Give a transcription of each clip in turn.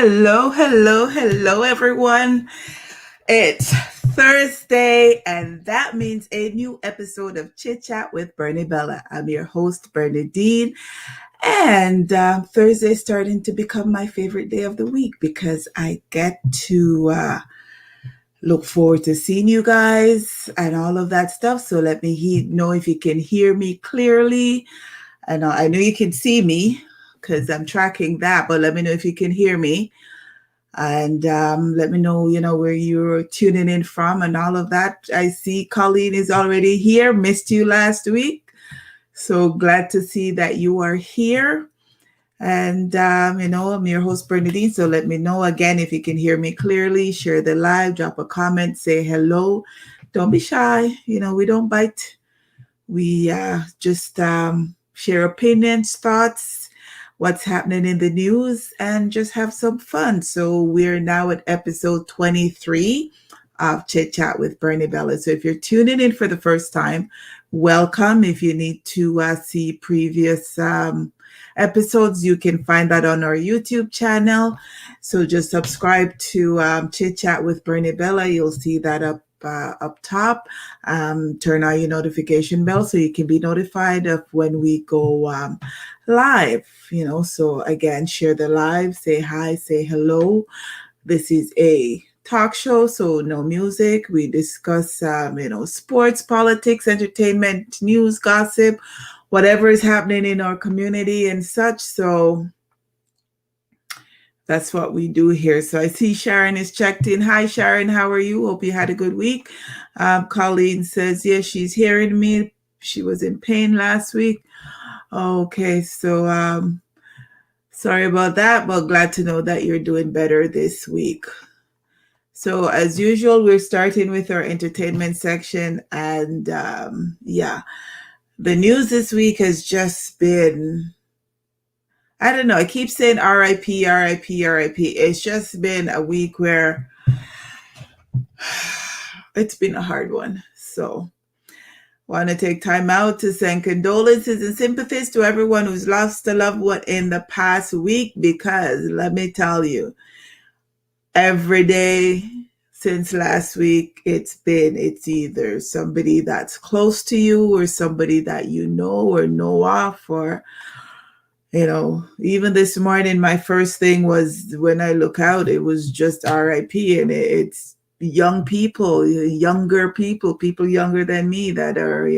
Hello, everyone. It's Thursday, and that means a new episode of Chit Chat with Bernie Bella. I'm your host, Bernadine, and Thursday is starting to become my favorite day of the week because I get to look forward to seeing you guys and all of that stuff. So let me know if you can hear me clearly. And I know you can see me because I'm tracking that, but let me know if you can hear me. And let me know, where you're tuning in from and all of that. I see Colleen is already here. Missed you last week. So glad to see that you are here. And, I'm your host, Bernadine. So let me know again if you can hear me clearly. Share the live, drop a comment, say hello. Don't be shy. We don't bite. We just share opinions, thoughts, what's happening in the news, and just have some fun. So we're now at episode 23 of Chit Chat with Bernie Bella. So if you're tuning in for the first time, welcome. If you need to see previous episodes, you can find that on our YouTube channel. So just subscribe to Chit Chat with Bernie Bella. You'll see that up top. Turn on your notification bell so you can be notified of when we go live. So again, share the live, say hi, say hello. This is a talk show, so no music. We discuss sports, politics, entertainment, news, gossip, whatever is happening in our community and such. So that's what we do here. So I see Sharon is checked in. Hi, Sharon. How are you? Hope you had a good week. Colleen says, yes, she's hearing me. She was in pain last week. Okay, so sorry about that, but glad to know that you're doing better this week. So as usual, we're starting with our entertainment section. And the news this week has just been... I don't know. I keep saying R.I.P., R.I.P., R.I.P. It's just been a week where it's been a hard one. So want to take time out to send condolences and sympathies to everyone who's lost a loved one in the past week, because let me tell you, every day since last week, it's either somebody that's close to you or somebody that you know or know of, or even this morning, my first thing was, when I look out, it was just RIP, and it's young people, younger people younger than me that are,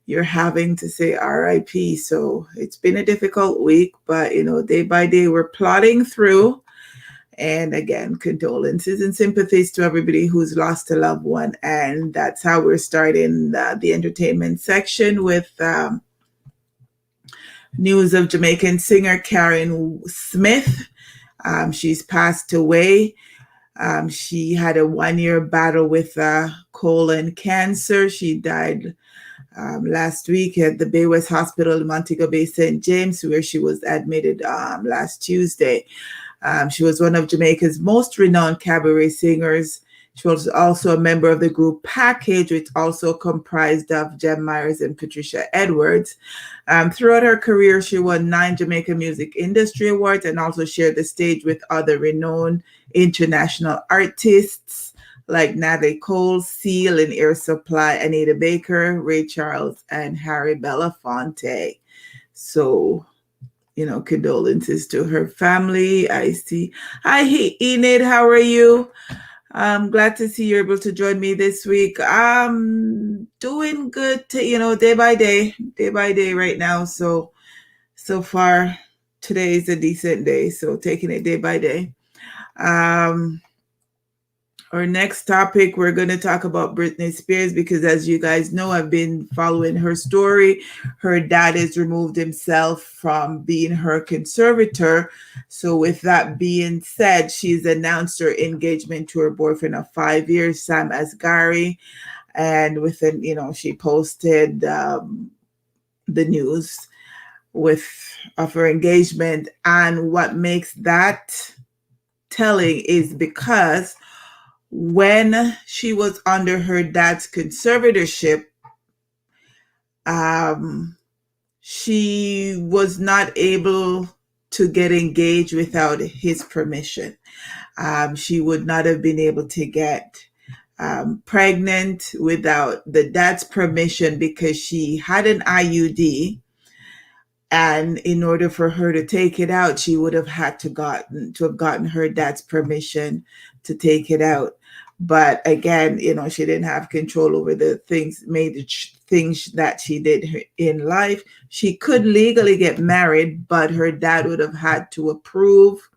you're having to say RIP. So it's been a difficult week, but, day by day, we're plodding through. And again, condolences and sympathies to everybody who's lost a loved one. And that's how we're starting the entertainment section with news of Jamaican singer Karen Smith. She's passed away. She had a 1-year battle with colon cancer. She died last week at the Bay West Hospital in Montego Bay, St. James, where she was admitted last Tuesday. She was one of Jamaica's most renowned cabaret singers. She was also a member of the group Package, which also comprised of Jem Myers and Patricia Edwards. Throughout her career, she won 9 Jamaica Music Industry Awards and also shared the stage with other renowned international artists like Natalie Cole, Seal and Air Supply, Anita Baker, Ray Charles, and Harry Belafonte. So, condolences to her family. I see. Hi, Enid. How are you? I'm glad to see you're able to join me this week. I'm doing good, day by day right now. So far, today is a decent day. So taking it day by day. Our next topic, we're going to talk about Britney Spears, because as you guys know, I've been following her story. Her dad has removed himself from being her conservator. So with that being said, she's announced her engagement to her boyfriend of 5 years, Sam Asghari. And within, she posted the news of her engagement. And what makes that telling is because when she was under her dad's conservatorship, she was not able to get engaged without his permission. She would not have been able to get pregnant without the dad's permission because she had an IUD. And in order for her to take it out, she would have had to have gotten her dad's permission to take it out. But again, she didn't have control over the things that she did in life. She could legally get married, but her dad would have had to approve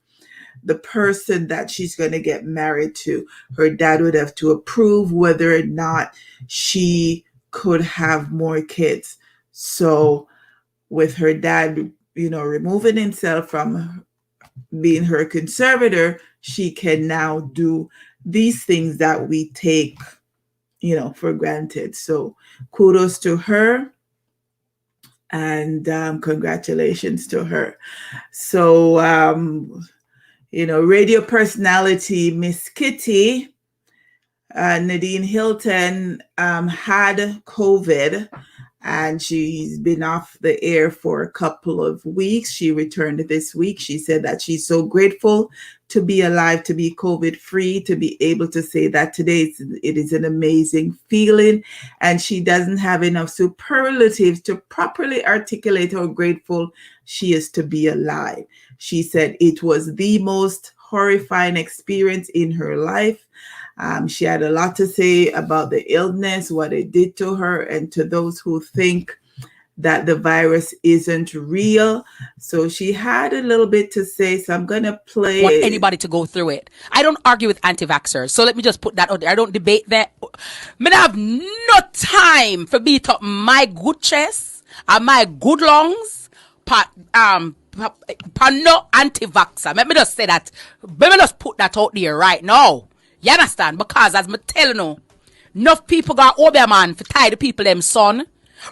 the person that she's going to get married to. Her dad would have to approve whether or not she could have more kids. So with her dad, removing himself from being her conservator, she can now do these things that we take, for granted. So kudos to her and congratulations to her. So, radio personality Miss Kitty, Nadine Hilton, had COVID. And she's been off the air for a couple of weeks. She returned this week. She said that she's so grateful to be alive, to be COVID-free, to be able to say that today it is an amazing feeling. And she doesn't have enough superlatives to properly articulate how grateful she is to be alive. She said it was the most horrifying experience in her life. She had a lot to say about the illness, what it did to her, and to those who think that the virus isn't real. So she had a little bit to say, so I'm going to play. Want anybody to go through it. I don't argue with anti-vaxxers, so let me just put that out there. I don't debate that. I have no time for beat up my good chest and my good lungs for no anti-vaxxer. Let me just say that. Let me just put that out there right now. You understand? Because as me telling you, enough people got Oberman for tie the people them son,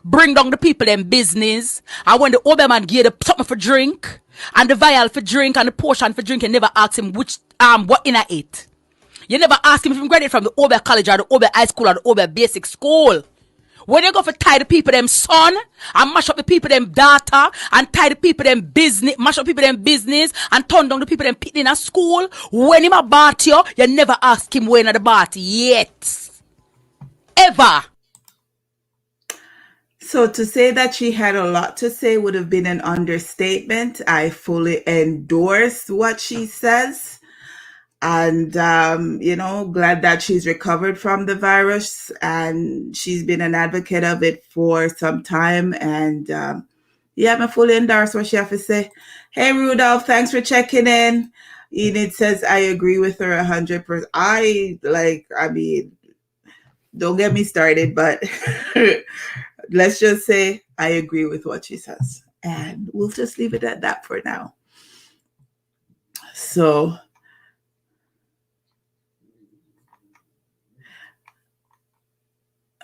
bring down the people them business, and when the Oberman give the something for drink, and the vial for drink, and the portion for drink, you never ask him which what in I eat. You never ask him if he graduated from the Ober College or the Ober High School or the Ober Basic School. When you go for tie the people them son and mash up the people them daughter and tie the people them business, mash up people them business and turn down the people them picking in a school, when him a bat you never ask him when at the bat yet. Ever. So to say that she had a lot to say would have been an understatement. I fully endorse what she says. And, glad that she's recovered from the virus and she's been an advocate of it for some time. And, I fully endorse what she has to say. Hey, Rudolph, thanks for checking in. Enid says, I agree with her 100%. Don't get me started, but let's just say I agree with what she says. And we'll just leave it at that for now. So...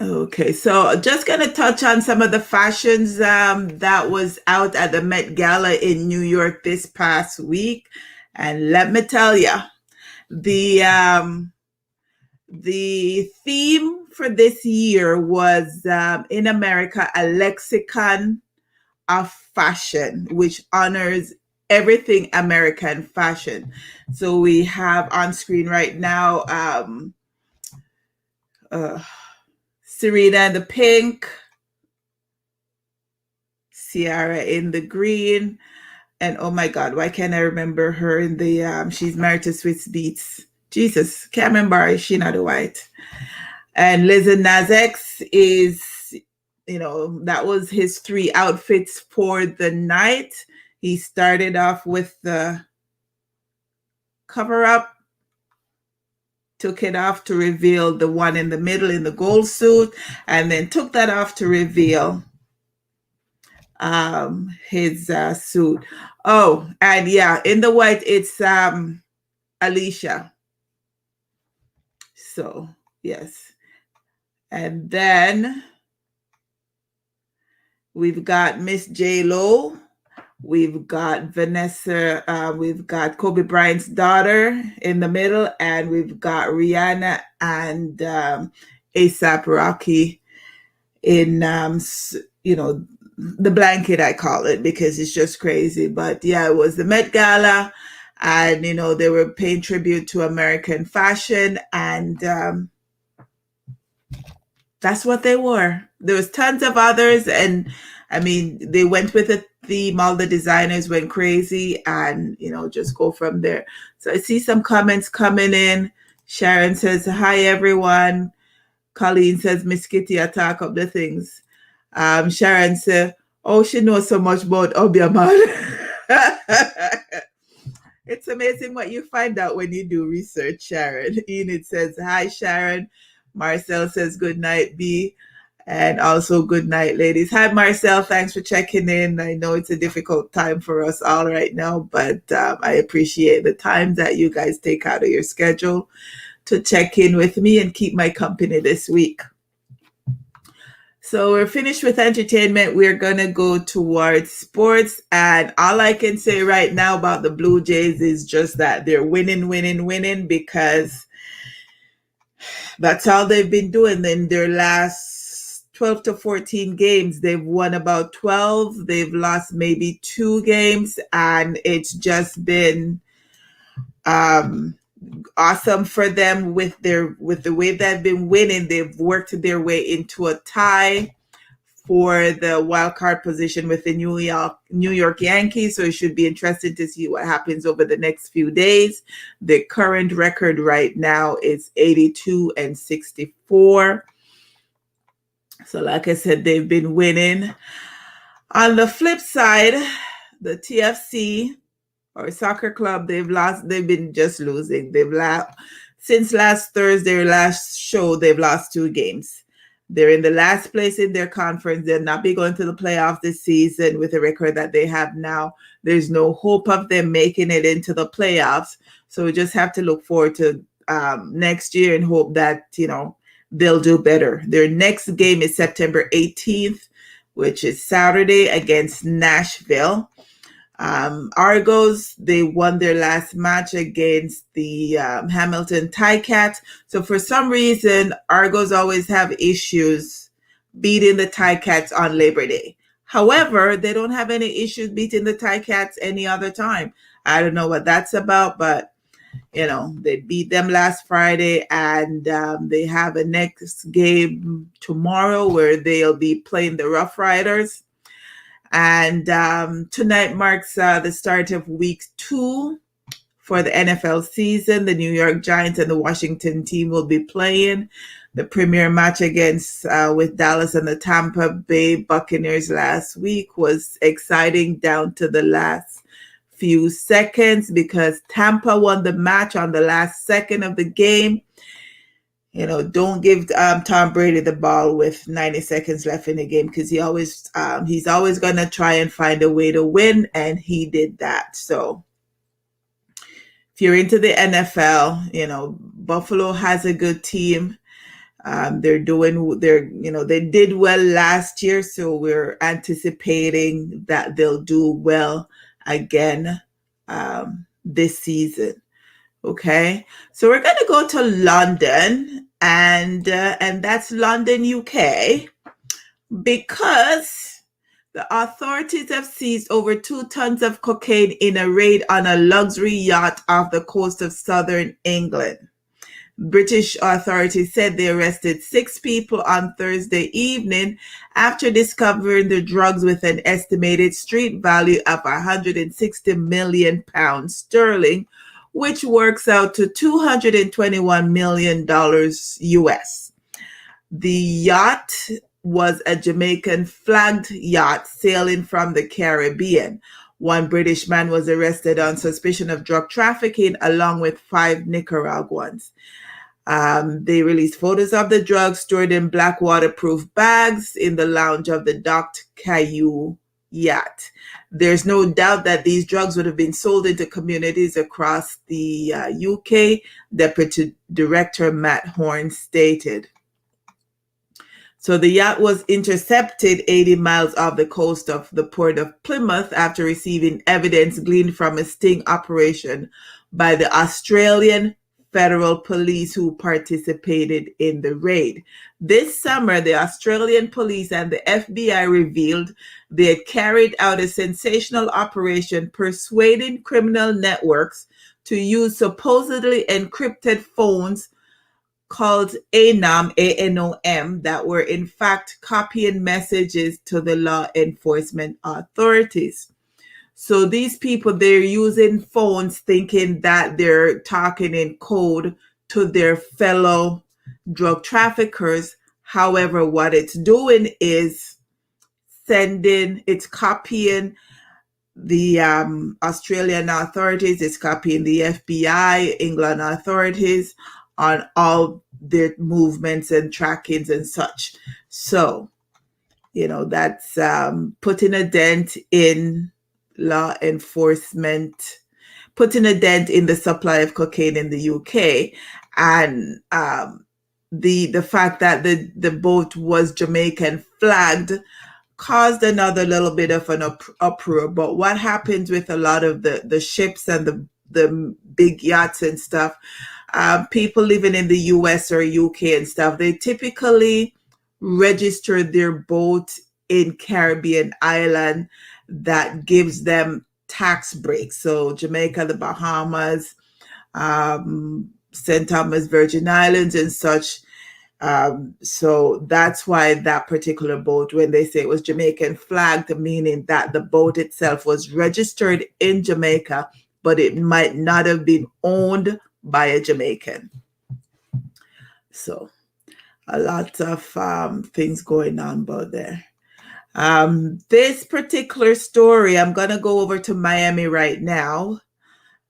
Okay, so just going to touch on some of the fashions that was out at the Met Gala in New York this past week. And let me tell you, the theme for this year was in America, a lexicon of fashion, which honors everything American fashion. So we have on screen right now, Serena in the pink, Ciara in the green, and oh my God, why can't I remember her in the, she's married to Swiss Beats. Jesus, can't remember, is she not a white? And Lil Nas X is, that was his 3 outfits for the night. He started off with the cover up, took it off to reveal the one in the middle in the gold suit, and then took that off to reveal his suit. Oh, and in the white, it's Alicia. So, yes. And then we've got Miss J-Lo. We've got Vanessa, we've got Kobe Bryant's daughter in the middle, and we've got Rihanna and A$AP Rocky in, the blanket, I call it, because it's just crazy. But yeah, it was the Met Gala, and they were paying tribute to American fashion, and that's what they wore. There was tons of others, and I mean, they went with a theme. All the designers went crazy, and just go from there. So I see some comments coming in. Sharon says, "Hi everyone." Colleen says, "Miss Kitty, attack up the things." Sharon said, "Oh, she knows so much about Obiaman." It's amazing what you find out when you do research, Sharon. Enid says, "Hi, Sharon." Marcel says, "Good night, B." And also, good night, ladies. Hi, Marcel. Thanks for checking in. I know it's a difficult time for us all right now, but I appreciate the time that you guys take out of your schedule to check in with me and keep my company this week. So we're finished with entertainment. We're going to go towards sports. And all I can say right now about the Blue Jays is just that they're winning, because that's all they've been doing in their last 12 to 14 games. They've won about 12. They've lost maybe 2 games. And it's just been awesome for them with the way they've been winning. They've worked their way into a tie for the wild card position with the New York Yankees. So it should be interesting to see what happens over the next few days. The current record right now is 82-64. So like I said, they've been winning. On the flip side, the TFC or soccer club, they've been just losing. Since last Thursday, last show, they've lost 2 games. They're in the last place in their conference. They'll not be going to the playoffs this season with the record that they have now. There's no hope of them making it into the playoffs. So we just have to look forward to next year and hope that, they'll do better. Their next game is September 18th, which is Saturday, against Nashville. Argos, they won their last match against the Hamilton Ticats. So for some reason, Argos always have issues beating the Ticats on Labor Day. However, they don't have any issues beating the Ticats any other time. I don't know what that's about, but they beat them last Friday, and they have a next game tomorrow where they'll be playing the Rough Riders. And tonight marks the start of week 2 for the NFL season. The New York Giants and the Washington team will be playing. The premier match with Dallas and the Tampa Bay Buccaneers last week was exciting down to the last few seconds, because Tampa won the match on the last second of the game. Don't give Tom Brady the ball with 90 seconds left in the game, because he's always going to try and find a way to win, and he did that. So if you're into the NFL, Buffalo has a good team. They did well last year, so we're anticipating that they'll do well again this season. Okay, so we're going to go to London, and that's London, UK, because the authorities have seized over 2 tons of cocaine in a raid on a luxury yacht off the coast of southern England. British authorities said they arrested 6 people on Thursday evening after discovering the drugs with an estimated street value of £160 million sterling, which works out to $221 million US. The yacht was a Jamaican flagged yacht sailing from the Caribbean. 1 British man was arrested on suspicion of drug trafficking, along with 5 Nicaraguans. They released photos of the drugs stored in black waterproof bags in the lounge of the docked Caillou yacht. There's no doubt that these drugs would have been sold into communities across the UK, Deputy Director Matt Horn stated. So the yacht was intercepted 80 miles off the coast of the port of Plymouth after receiving evidence gleaned from a sting operation by the Australian federal police who participated in the raid. This summer, the Australian police and the FBI revealed they had carried out a sensational operation persuading criminal networks to use supposedly encrypted phones called ANOM, that were in fact copying messages to the law enforcement authorities. So these people, they're using phones thinking that they're talking in code to their fellow drug traffickers. However, what it's doing is it's copying the Australian authorities, it's copying the FBI, England authorities on all their movements and trackings and such. So, that's putting a dent in law enforcement, putting a dent in the supply of cocaine in the UK. And the fact that the boat was Jamaican flagged caused another little bit of an uproar. But what happens with a lot of the ships and the big yachts and stuff, people living in the US or UK and stuff, they typically register their boat in Caribbean island that gives them tax breaks. So Jamaica, the Bahamas, St. Thomas, Virgin Islands and such. So that's why that particular boat, when they say it was Jamaican flagged, meaning that the boat itself was registered in Jamaica, but it might not have been owned by a Jamaican. So a lot of things going on about there. This particular story, I'm going to go over to Miami right now.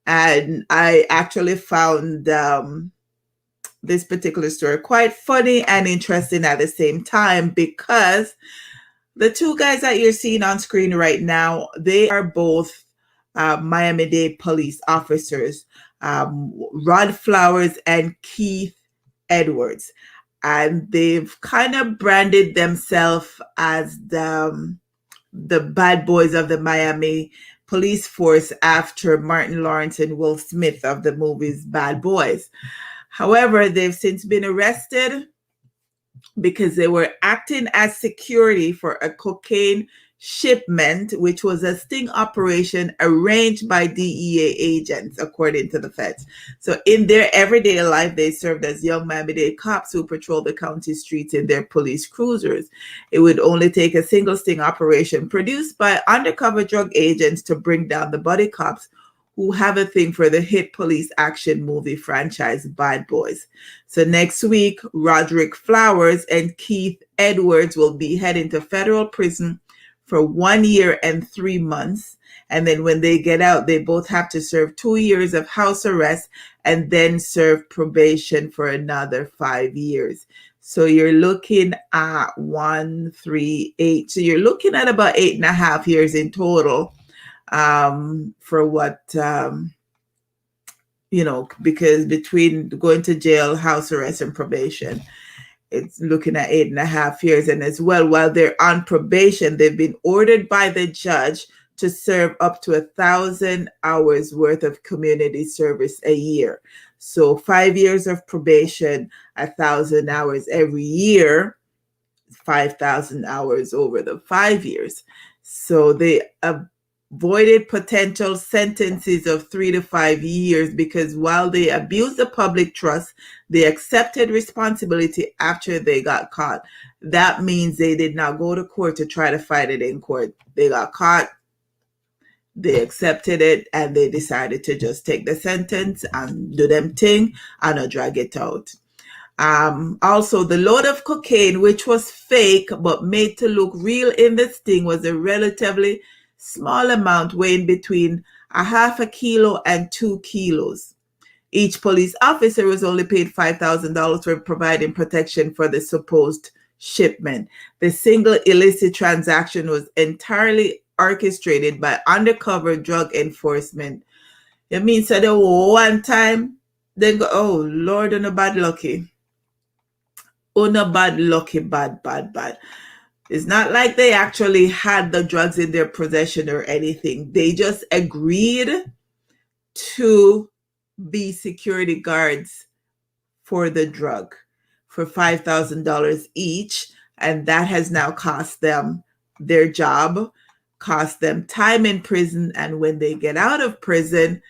And I actually found this particular story quite funny and interesting at the same time, because the two guys that you're seeing on screen right now, they are both Miami-Dade police officers, Rod Flowers and Keith Edwards. And they've kind of branded themselves as the bad boys of the Miami police force after Martin Lawrence and Will Smith of the movies Bad Boys. However, they've since been arrested because they were acting as security for a cocaine shipment, which was a sting operation arranged by DEA agents, according to the feds. So in their everyday life, they served as young Miami-Dade cops who patrolled the county streets in their police cruisers. It would only take a single sting operation produced by undercover drug agents to bring down the buddy cops who have a thing for the hit police action movie franchise Bad Boys. So next week, Roderick Flowers and Keith Edwards will be heading to federal prison for 1 year and 3 months. And then when they get out, they both have to serve 2 years of house arrest and then serve probation for another 5 years. So you're looking at 1, 3, 8. So you're looking at about 8.5 years in total for what, because between going to jail, house arrest, and probation, it's looking at 8.5 years. And as well, while they're on probation, they've been ordered by the judge to serve up to 1,000 hours worth of community service a year. So 5 years of probation, 1,000 hours every year, 5,000 hours over the 5 years. So they avoided potential sentences of 3 to 5 years because while they abused the public trust, they accepted responsibility after they got caught. That means they did not go to court to try to fight it in court. They got caught, they accepted it, and they decided to just take the sentence and do them thing and not drag it out. Also, the load of cocaine, which was fake but made to look real in the sting, was a relatively small amount weighing between 0.5 kilo and 2 kilos. Each police officer was only paid $5,000 for providing protection for the supposed shipment. The single illicit transaction was entirely orchestrated by undercover drug enforcement. It means that one time, then go, oh, Lord, on a bad lucky. On a bad lucky, bad. It's not like they actually had the drugs in their possession or anything. They just agreed to be security guards for the drug for $5,000 each. And that has now cost them their job, cost them time in prison. And when they get out of prison,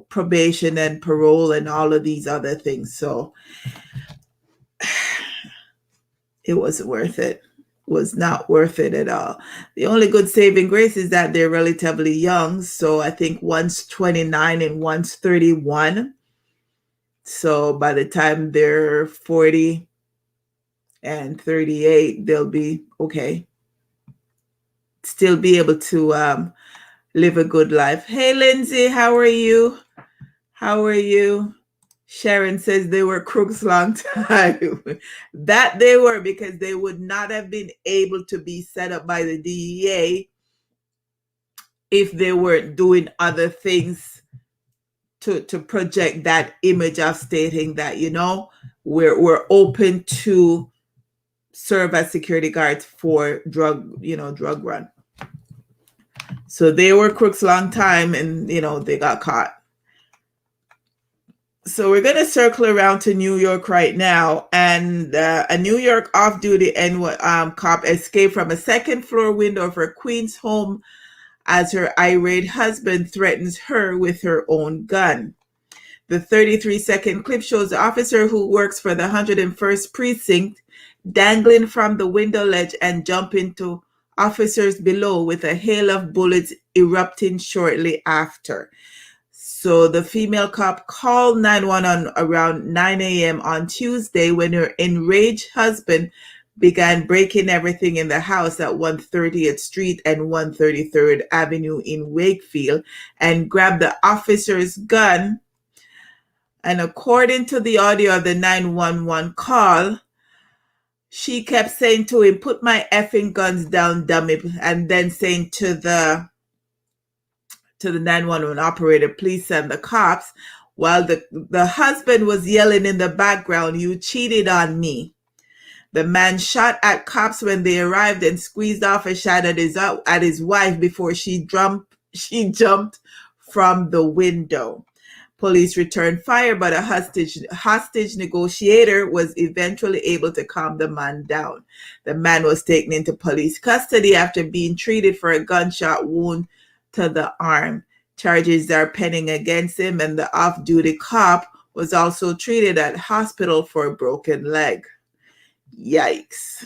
probation and parole and all of these other things. So it wasn't worth it. Was not worth it at all. The only good saving grace is that they're relatively young. So I think one's 29 and one's 31. So by the time they're 40 and 38, they'll be okay. Still be able to live a good life. Hey, Lindsay, how are you? How are you? Sharon says they were crooks long time. That they were, because they would not have been able to be set up by the DEA if they weren't doing other things to project that image of stating that, we're open to serve as security guards for drug run. So they were crooks long time, and they got caught. So we're going to circle around to New York right now. And a New York off-duty cop escaped from a second-floor window of her Queens home as her irate husband threatens her with her own gun. The 33-second clip shows the officer, who works for the 101st Precinct, dangling from the window ledge and jumping to officers below, with a hail of bullets erupting shortly after. So the female cop called 911 around 9 a.m. on Tuesday when her enraged husband began breaking everything in the house at 130th Street and 133rd Avenue in Wakefield, and grabbed the officer's gun. And according to the audio of the 911 call, she kept saying to him, "Put my effing guns down, dummy," and then saying to the 911 operator, "Please send the cops," while the husband was yelling in the background, "You cheated on me." The man shot at cops when they arrived and squeezed off a shot at his wife before she jumped from the window. Police returned fire, but a hostage negotiator was eventually able to calm the man down. The man was taken into police custody after being treated for a gunshot wound to the arm. Charges are pending against him, and the off-duty cop was also treated at hospital for a broken leg. Yikes.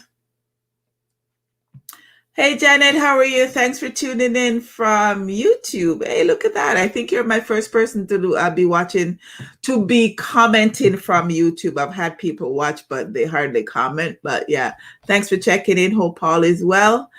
Hey, Janet, how are you? Thanks for tuning in from YouTube. Hey, look at that. I think you're my first person to be commenting from YouTube. I've had people watch, but they hardly comment. But yeah, thanks for checking in. Hope all is well.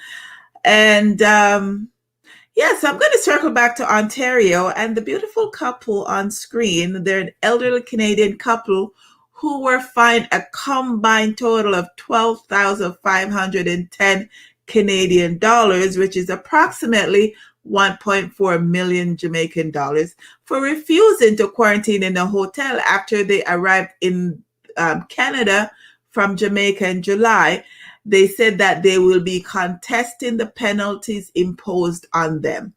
And yes, I'm going to circle back to Ontario and the beautiful couple on screen. They're an elderly Canadian couple who were fined a combined total of $12,510 Canadian dollars, which is approximately 1.4 million Jamaican dollars, for refusing to quarantine in a hotel after they arrived in Canada from Jamaica in July. They said that they will be contesting the penalties imposed on them.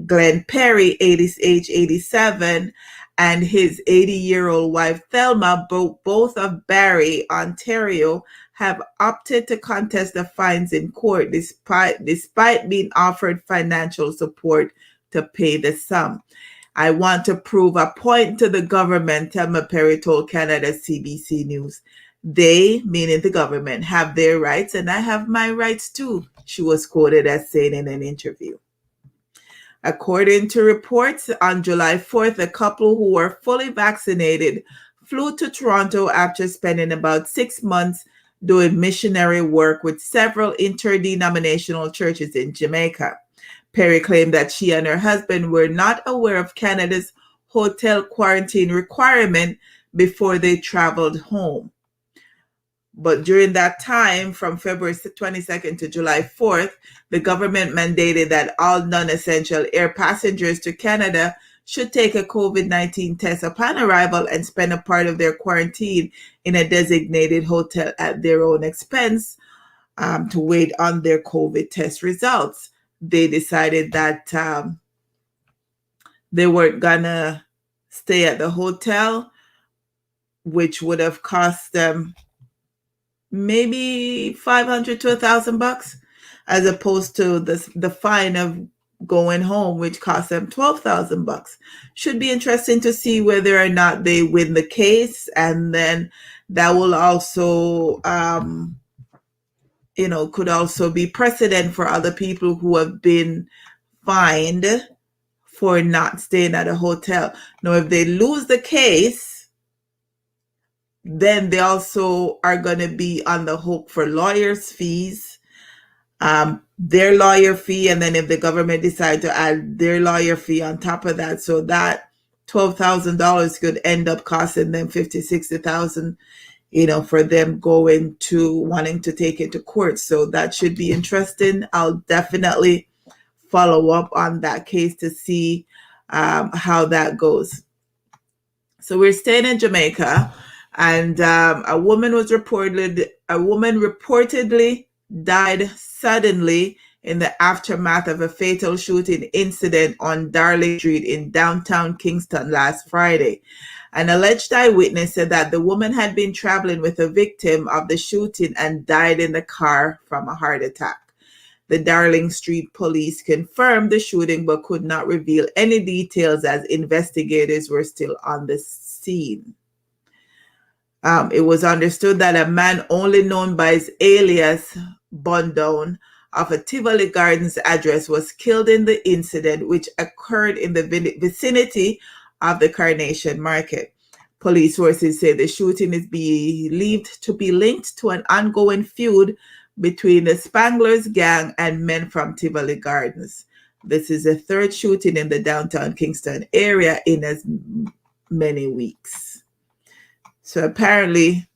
Glenn Perry, age 87, and his 80-year-old wife, Thelma, both of Barrie, Ontario, have opted to contest the fines in court despite being offered financial support to pay the sum. "I want to prove a point to the government," Thelma Perry told Canada CBC News. "They," meaning the government, "have their rights and I have my rights too," she was quoted as saying in an interview. According to reports, on July 4th, a couple who were fully vaccinated flew to Toronto after spending about 6 months doing missionary work with several interdenominational churches in Jamaica. Perry claimed that she and her husband were not aware of Canada's hotel quarantine requirement before they traveled home. But during that time, from February 22nd to July 4th, the government mandated that all non-essential air passengers to Canada should take a COVID-19 test upon arrival and spend a part of their quarantine in a designated hotel at their own expense to wait on their COVID test results. They decided that they weren't gonna stay at the hotel, which would have cost them maybe 500 to $1,000, as opposed to the fine of going home, which cost them $12,000. Should be interesting to see whether or not they win the case, and then that will also, could also be precedent for other people who have been fined for not staying at a hotel. Now, if they lose the case, then they also are going to be on the hook for lawyers' fees, their lawyer fee, and then if the government decide to add their lawyer fee on top of that, so that $12,000 could end up costing them 50, 60,000, for them wanting to take it to court. So that should be interesting. I'll definitely follow up on that case to see how that goes. So we're staying in Jamaica, and a woman reportedly died suddenly in the aftermath of a fatal shooting incident on Darling Street in downtown Kingston last Friday. An alleged eyewitness said that the woman had been traveling with a victim of the shooting and died in the car from a heart attack. The Darling Street police confirmed the shooting but could not reveal any details as investigators were still on the scene. It was understood that a man only known by his alias Bundown of a Tivoli Gardens address was killed in the incident, which occurred in the vicinity of the Carnation Market. Police sources say the shooting is believed to be linked to an ongoing feud between the Spanglers gang and men from Tivoli Gardens. This is the third shooting in the downtown Kingston area in as many weeks. So apparently,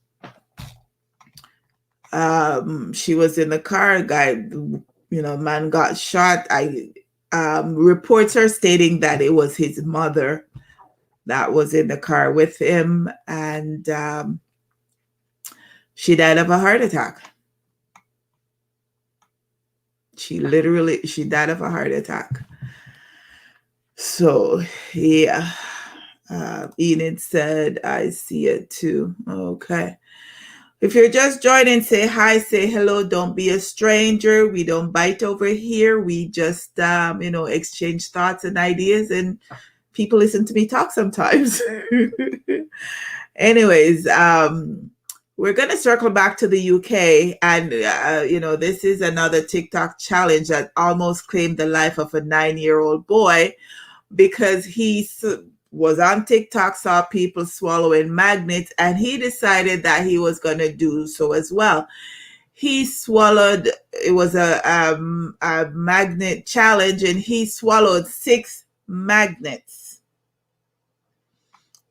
she was in the car. Man got shot. Reports are stating that it was his mother that was in the car with him, and she died of a heart attack. She died of a heart attack. So, yeah. Enid said, I see it too. Okay. If you're just joining, say hi, say hello. Don't be a stranger. We don't bite over here. We just, exchange thoughts and ideas, and people listen to me talk sometimes. Anyways, we're going to circle back to the UK, and, this is another TikTok challenge that almost claimed the life of a 9-year-old boy because he was on TikTok, saw people swallowing magnets, and he decided that he was going to do so as well. He swallowed, it was a magnet challenge, and he swallowed 6 magnets.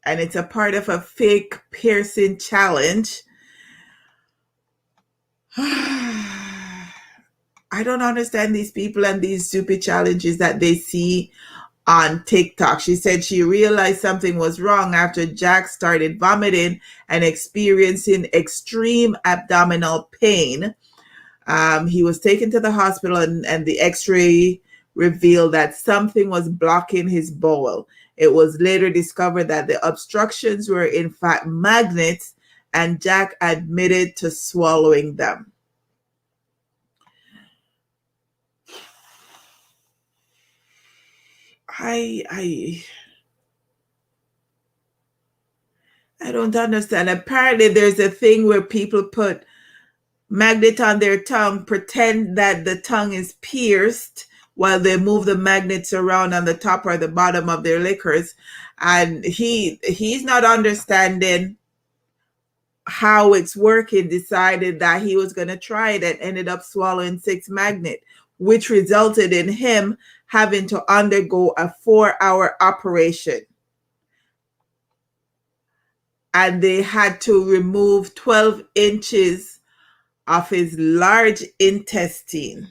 And it's a part of a fake piercing challenge. I don't understand these people and these stupid challenges that they see on TikTok. She said she realized something was wrong after Jack started vomiting and experiencing extreme abdominal pain. He was taken to the hospital, and the x-ray revealed that something was blocking his bowel. It was later discovered that the obstructions were in fact magnets, and Jack admitted to swallowing them. I don't understand. Apparently, there's a thing where people put magnet on their tongue, pretend that the tongue is pierced while they move the magnets around on the top or the bottom of their liquors. And he's not understanding how it's working, decided that he was going to try it and ended up swallowing 6 magnets, which resulted in him having to undergo a 4-hour operation. And they had to remove 12 inches of his large intestine.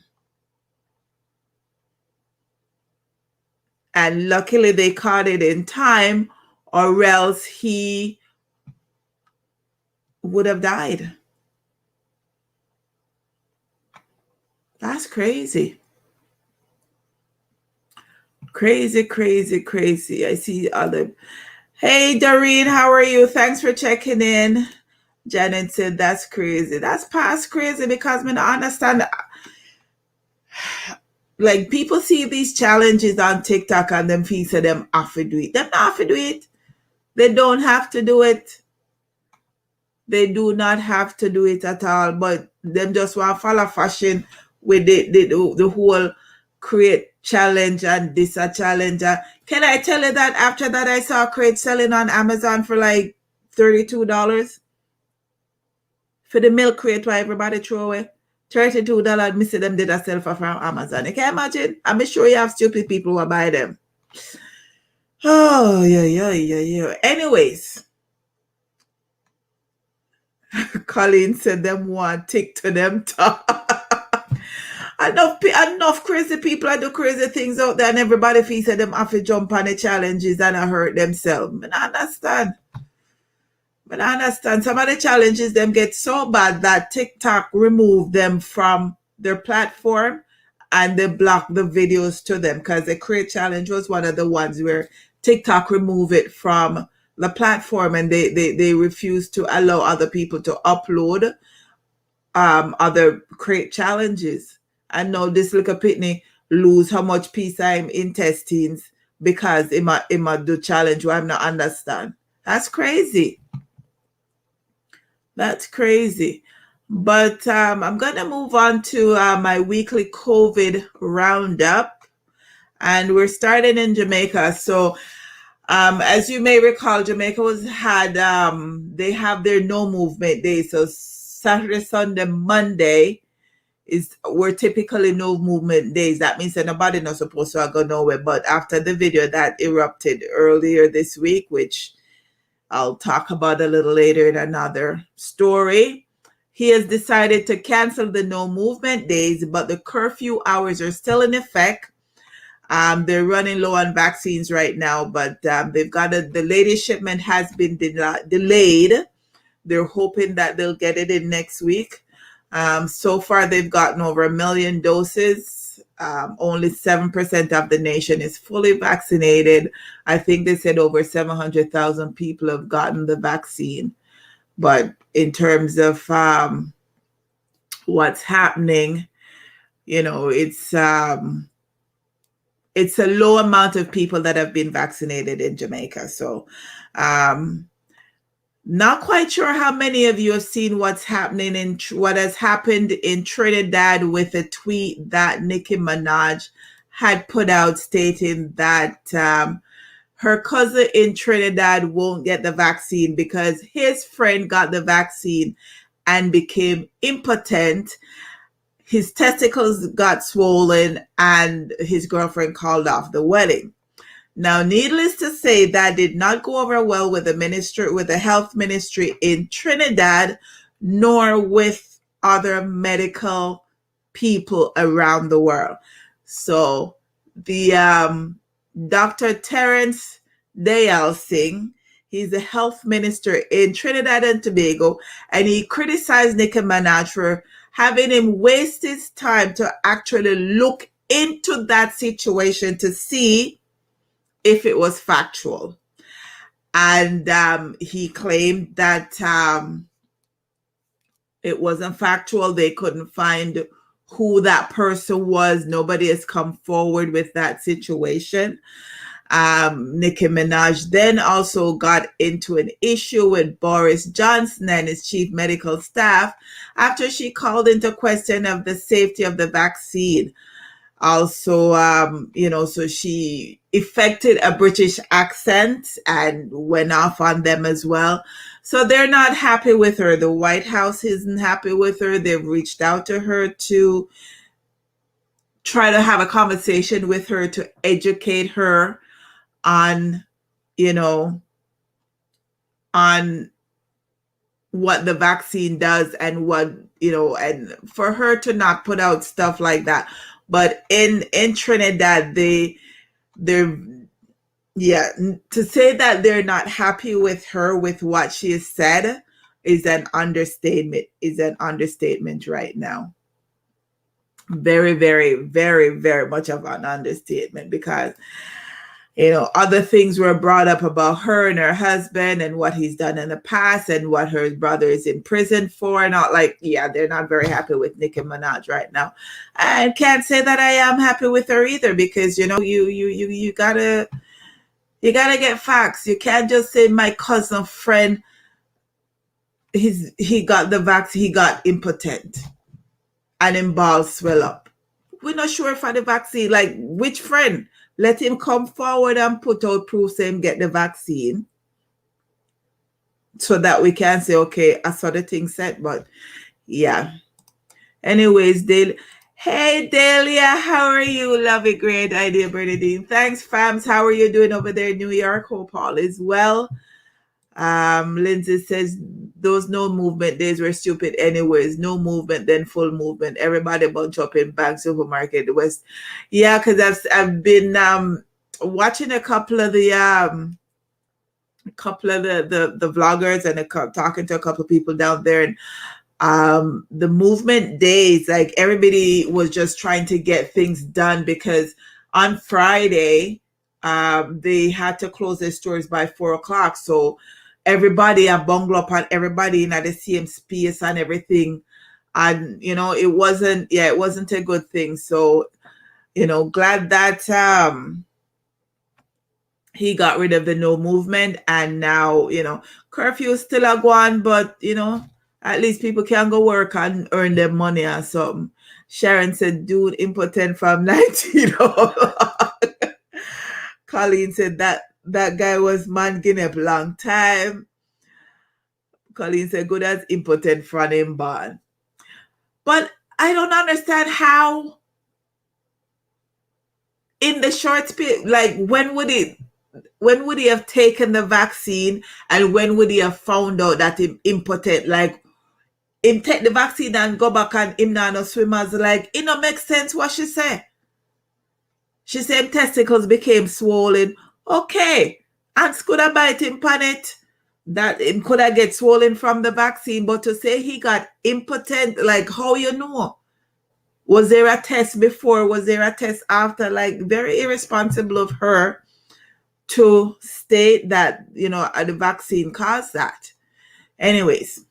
And luckily they caught it in time, or else he would have died. That's crazy. Crazy, crazy, crazy. I see other Hey, Doreen, how are you? Thanks for checking in. Janet said, that's crazy. That's past crazy because I don't understand. Like, people see these challenges on TikTok and them feel say them have to do it. Them not have to do it. They don't have to do it. They do not have to do it at all. But them just want to follow fashion with the whole create challenge and this a challenge. Can I tell you that after that I saw crate selling on Amazon for like $32 for the milk crate where everybody throw away? $32. Me see them did a sell for from Amazon. You can imagine? I'm sure you have stupid people who buy them. Oh yeah. Anyways, Colleen said them want tick to them talk. enough crazy people do crazy things out there and everybody feels that them have to jump on the challenges and hurt themselves. I understand. But I understand some of the challenges them get so bad that TikTok remove them from their platform and they block the videos to them because the Create Challenge was one of the ones where TikTok remove it from the platform and they refuse to allow other people to upload other Create Challenges. And now this little pitney lose how much peace I'm intestines because it might do challenge where I'm not understand. That's crazy. That's crazy. But I'm going to move on to my weekly COVID roundup. And we're starting in Jamaica. So as you may recall, Jamaica they have their no movement day. So Saturday, Sunday, Monday were typically no movement days. That means that nobody not supposed to go nowhere. But after the video that erupted earlier this week, which I'll talk about a little later in another story, he has decided to cancel the no movement days, but the curfew hours are still in effect. They're running low on vaccines right now, but they've got the latest shipment has been delayed. They're hoping that they'll get it in next week. So far, they've gotten over 1 million doses. Only 7% of the nation is fully vaccinated. I think they said over 700,000 people have gotten the vaccine. But in terms of what's happening, it's a low amount of people that have been vaccinated in Jamaica. So not quite sure how many of you have seen what has happened in Trinidad with a tweet that Nicki Minaj had put out stating that her cousin in Trinidad won't get the vaccine because his friend got the vaccine and became impotent. His testicles got swollen and his girlfriend called off the wedding. Now, needless to say, that did not go over well with the health ministry in Trinidad, nor with other medical people around the world. So the Dr. Terence Dayal Singh, he's the health minister in Trinidad and Tobago, and he criticized Nicki Minaj for having him waste his time to actually look into that situation to see if it was factual. And he claimed that it wasn't factual. They couldn't find who that person was. Nobody has come forward with that situation. Nicki Minaj then also got into an issue with Boris Johnson and his chief medical staff after she called into question of the safety of the vaccine. Also, so she affected a British accent and went off on them as well. So they're not happy with her. The White House isn't happy with her. They've reached out to her to try to have a conversation with her to educate her on what the vaccine does and what, and for her to not put out stuff like that. But in Trinidad, to say that they're not happy with her with what she has said is an understatement right now. Very, very, very, very much of an understatement because Other things were brought up about her and her husband and what he's done in the past and what her brother is in prison for. Not like, yeah, they're not very happy with Nicki Minaj right now. I can't say that I am happy with her either, because you gotta get facts. You can't just say my cousin friend, he got the vaccine, he got impotent and him balls swell up. We're not sure for the vaccine. Like, which friend? Let him come forward and put out proof saying get the vaccine, so that we can say, okay, I saw the thing set. But yeah. Anyways, hey Delia, how are you? Love it, great idea, Bernadine. Thanks, fams. How are you doing over there in New York? Hope all is well. Lindsay says those no movement days were stupid anyways. No movement, then full movement. Everybody bunch up in Bank Supermarket the West. Yeah, because I've been watching a couple of the vloggers and talking to a couple of people down there, and the movement days, like everybody was just trying to get things done, because on Friday they had to close their stores by 4:00. So everybody a bungle up on everybody in the same space and everything. And it wasn't a good thing. So glad that he got rid of the no movement, and now curfew is still a go on, but at least people can go work and earn their money or something. Sharon said dude impotent from 19. Colleen said that guy was man Guinea long time. Colleen said good as impotent from him born. But I don't understand how in the short space, like when would he have taken the vaccine, and when would he have found out that him impotent? Like, him take the vaccine and go back and him now no swimmers. Like, it don't make sense what she said. She said him testicles became swollen. Okay. Ants could have bite him pan it. That him could have get swollen from the vaccine. But to say he got impotent, like, how you know? Was there a test before? Was there a test after? Like, very irresponsible of her to state that, the vaccine caused that. Anyways,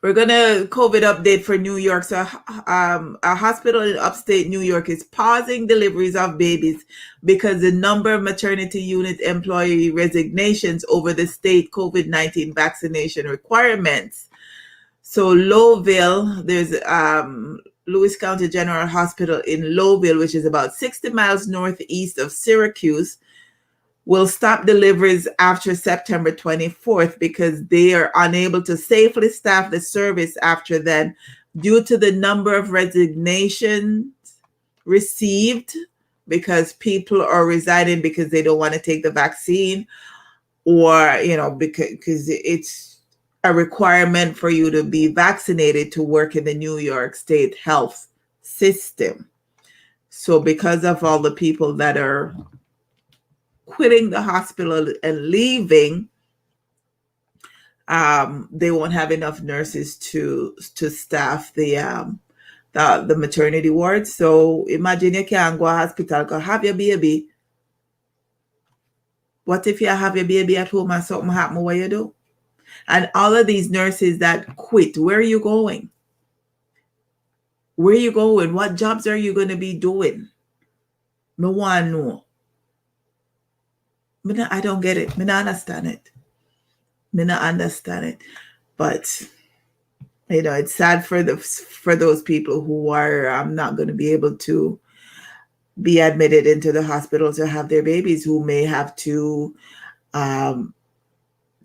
we're going to COVID update for New York. So a hospital in upstate New York is pausing deliveries of babies because the number of maternity unit employee resignations over the state COVID-19 vaccination requirements. So Lowville, there's Lewis County General Hospital in Lowville, which is about 60 miles northeast of Syracuse, will stop deliveries after September 24th because they are unable to safely staff the service after then due to the number of resignations received, because people are resigning because they don't want to take the vaccine, or, because it's a requirement for you to be vaccinated to work in the New York State health system. So because of all the people that are quitting the hospital and leaving, they won't have enough nurses to staff the maternity ward. So imagine you can't go to hospital, go have your baby. What if you have your baby at home and something happen? What you do? And all of these nurses that quit, where are you going? Where are you going? What jobs are you going to be doing? No one know. I don't get it. I don't understand it. But it's sad for those people who are not going to be able to be admitted into the hospital to have their babies, who may have to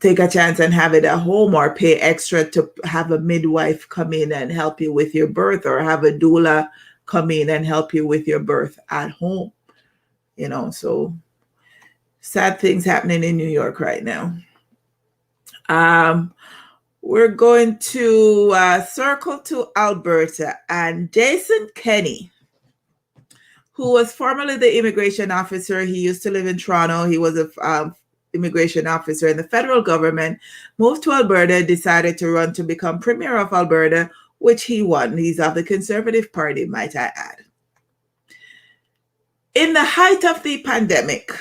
take a chance and have it at home, or pay extra to have a midwife come in and help you with your birth, or have a doula come in and help you with your birth at home. So sad things happening in New York right now. We're going to circle to Alberta, and Jason Kenney, who was formerly the immigration officer. He used to live in Toronto. He was a immigration officer in the federal government, moved to Alberta, decided to run to become Premier of Alberta, which he won. He's of the Conservative Party, might I add. In the height of the pandemic,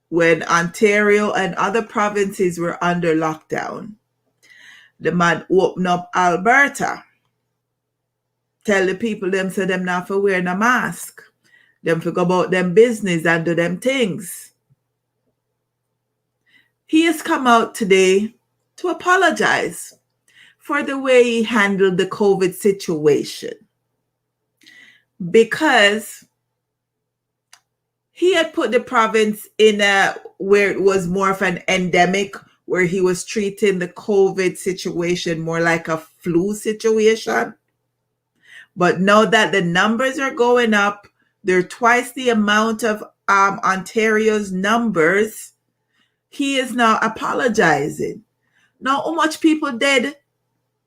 when Ontario and other provinces were under lockdown, the man opened up Alberta. Tell the people them say them not for wearing a mask. Them for go about them business and do them things. He has come out today to apologize for the way he handled the COVID situation, because he had put the province in where it was more of an endemic, where he was treating the COVID situation more like a flu situation. But now that the numbers are going up, they're twice the amount of Ontario's numbers, he is now apologizing. Now, how much people dead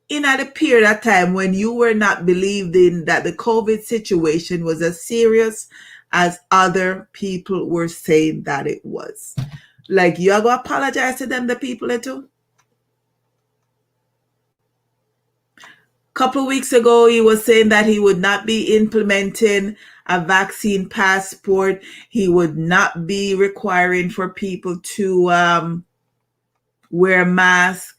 in at a period of time when you were not believing that the COVID situation was as serious as other people were saying that it was? Like, you are going to apologize to them, the people too? Couple weeks ago, he was saying that he would not be implementing a vaccine passport. He would not be requiring for people to wear masks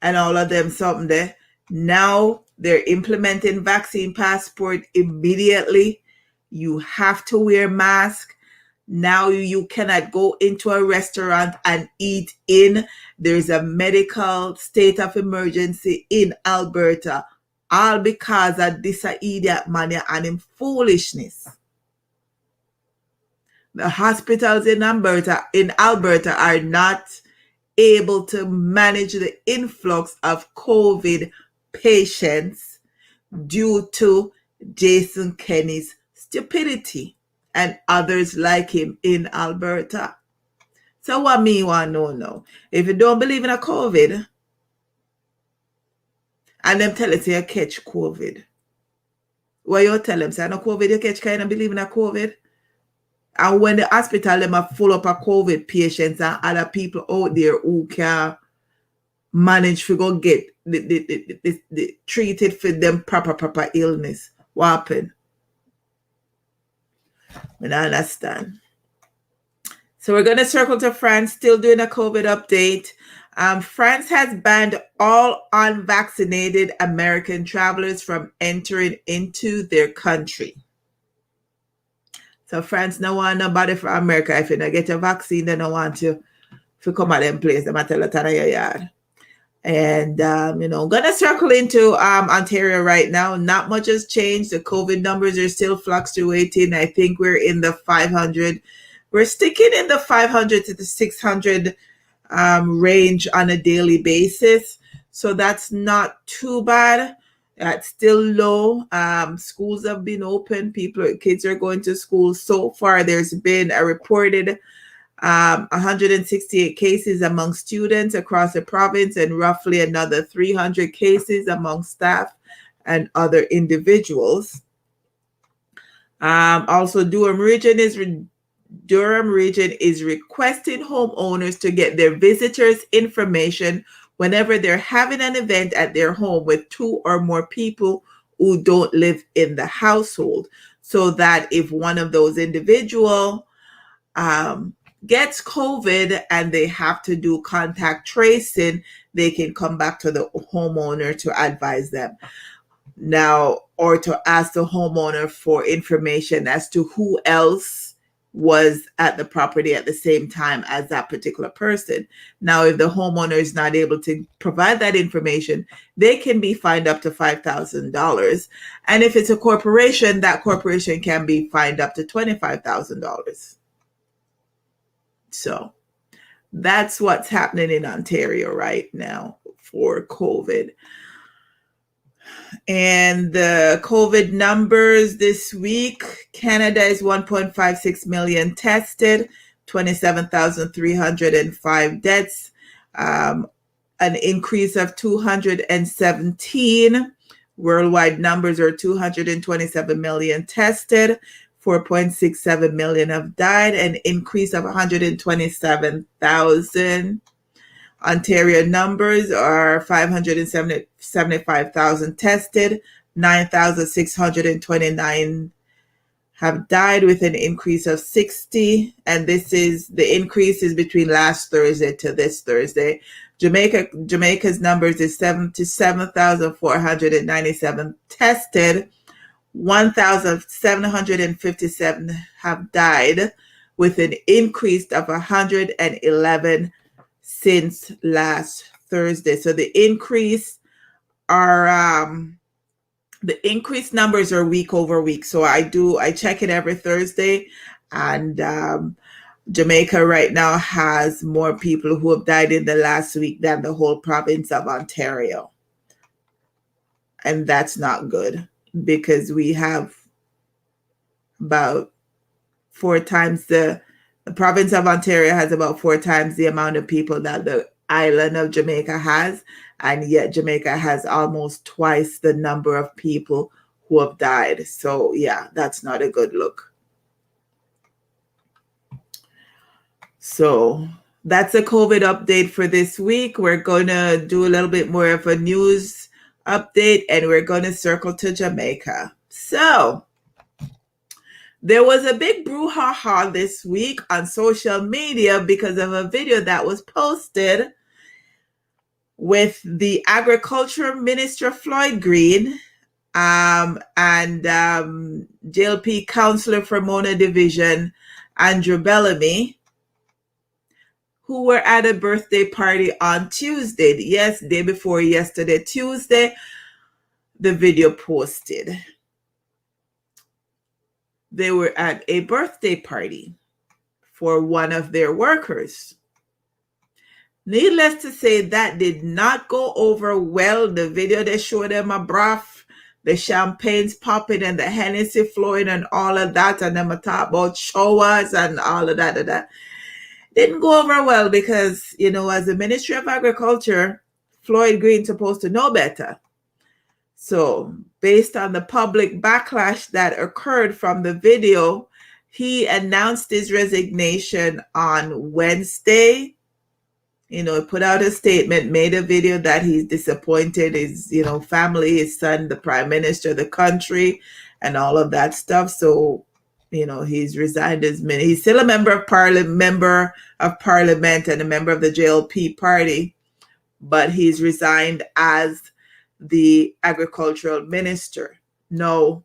and all of them something there. Now they're implementing vaccine passport immediately. You have to wear mask. Now you cannot go into a restaurant and eat in. There's a medical state of emergency in Alberta, all because of this idiot man and him foolishness. The hospitals in Alberta are not able to manage the influx of COVID patients due to Jason Kenney's stupidity and others like him in Alberta. So what me want to know now? If you don't believe in a COVID, and them tell us you catch COVID, what you tell them? Say, no COVID you catch, can you believe in a COVID? And when the hospital them are full up of COVID patients and other people out there who can manage to go get the treated for them proper illness, what happened? I don't understand. So we're going to circle to France, still doing a COVID update. France has banned all unvaccinated American travelers from entering into their country. So France no want nobody from America. If you don't get a vaccine, they don't want you to come at them place. They might tell you to your yard. And, gonna circle into Ontario right now. Not much has changed. The COVID numbers are still fluctuating. I think we're in the 500. We're sticking in the 500 to the 600 range on a daily basis. So that's not too bad. It's still low. Schools have been open. Kids are going to school. So far, there's been a reported 168 cases among students across the province and roughly another 300 cases among staff and other individuals. Also, Durham region is requesting homeowners to get their visitors' information whenever they're having an event at their home with 2 or more people who don't live in the household, so that if one of those individuals gets COVID and they have to do contact tracing, they can come back to the homeowner to advise them. Now, or to ask the homeowner for information as to who else was at the property at the same time as that particular person. Now, if the homeowner is not able to provide that information, they can be fined up to $5,000. And if it's a corporation, that corporation can be fined up to $25,000. So that's what's happening in Ontario right now for COVID. And the COVID numbers this week: Canada is 1.56 million tested, 27,305 deaths, an increase of 217. Worldwide numbers are 227 million tested, 4.67 million have died, an increase of 127,000. Ontario numbers are 575,000 tested, 9,629 have died with an increase of 60. And the increase is between last Thursday to this Thursday. Jamaica's numbers is 77,497 tested. 1,757 have died, with an increase of 111 since last Thursday. So the increased numbers are week over week. So I check it every Thursday, and Jamaica right now has more people who have died in the last week than the whole province of Ontario. And that's not good, because we have about 4 times the province of Ontario has about 4 times the amount of people that the island of Jamaica has, and yet Jamaica has almost twice the number of people who have died. So yeah, that's not a good look. So that's a COVID update for this week. We're going to do a little bit more of a news update, and we're going to circle to Jamaica. So there was a big brouhaha this week on social media because of a video that was posted with the Agriculture Minister Floyd Green and JLP Councillor for Mona Division Andrew Bellamy, who were at a birthday party on Tuesday. Yes, day before yesterday, Tuesday, the video posted. They were at a birthday party for one of their workers. Needless to say, that did not go over well. The video, they showed them a broth, the champagne's popping and the Hennessy flowing and all of that, and them talk about showers and all of that. Didn't go over well because, as the Ministry of Agriculture, Floyd Green supposed to know better. So based on the public backlash that occurred from the video, he announced his resignation on Wednesday. Put out a statement, made a video that he's disappointed his, family, his son, the prime minister, the country, and all of that stuff. So, he's resigned as he's still a member of parliament and a member of the JLP party, but he's resigned as the agricultural minister. No,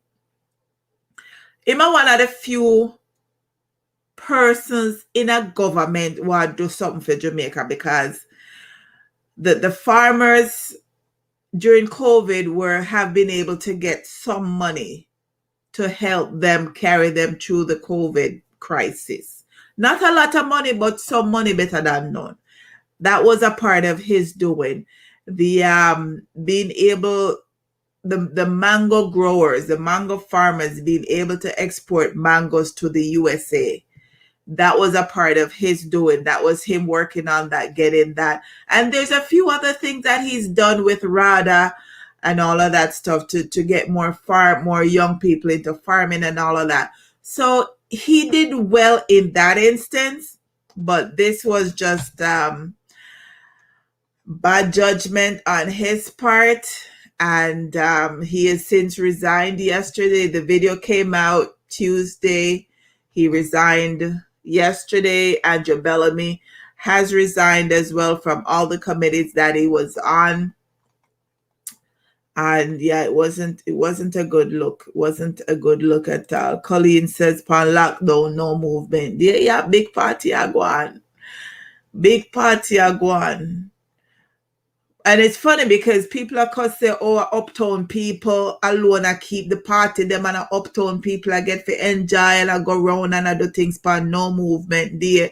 I'm one of the few persons in a government who want to do something for Jamaica, because the farmers during COVID have been able to get some money to help them carry them through the COVID crisis. Not a lot of money, but some money, better than none. That was a part of his doing. The being able, the mango growers, the mango farmers being able to export mangoes to the USA. That was a part of his doing. That was him working on that, getting that. And there's a few other things that he's done with RADA and all of that stuff to get more young people into farming and all of that. So he did well in that instance, but this was just bad judgment on his part. And he has since resigned yesterday. The video came out Tuesday. He resigned yesterday. Andrew Bellamy has resigned as well from all the committees that he was on. And yeah, it wasn't a good look. It wasn't a good look at all. Colleen says, "Pan lockdown, no movement." Yeah, big party are going. Big party are going. And it's funny because people are say, uptown people alone I keep the party. Them and uptown people I get to enjoy and I go around and I do things for no movement there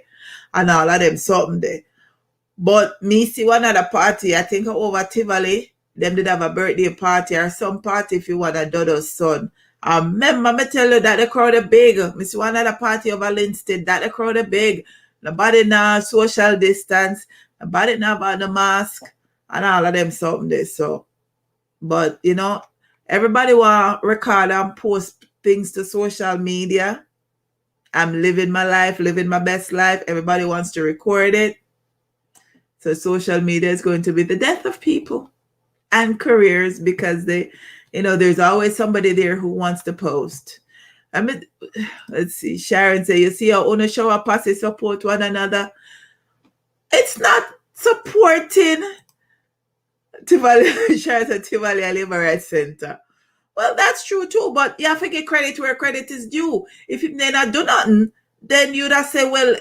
and all of them something there. But me see one other party, I think over Tivoli, them did have a birthday party or some party if you want a Dodo's son. Remember me tell you that the crowd are big. Me see one other party over Linstead, that the crowd are big. Nobody now social distance. Nobody now about the mask. And all of them something there. So, but everybody want to record and post things to social media. I'm living my life, living my best life. Everybody wants to record it. So social media is going to be the death of people and careers, because there's always somebody there who wants to post. I mean, let's see. Sharon say, you see how owner shower passes support one another. It's not supporting Tivoli. Sharon said Tivoli Labor Rights Center. Well, that's true too, but you have to give credit where credit is due. If him not do nothing, then you'd have say, well,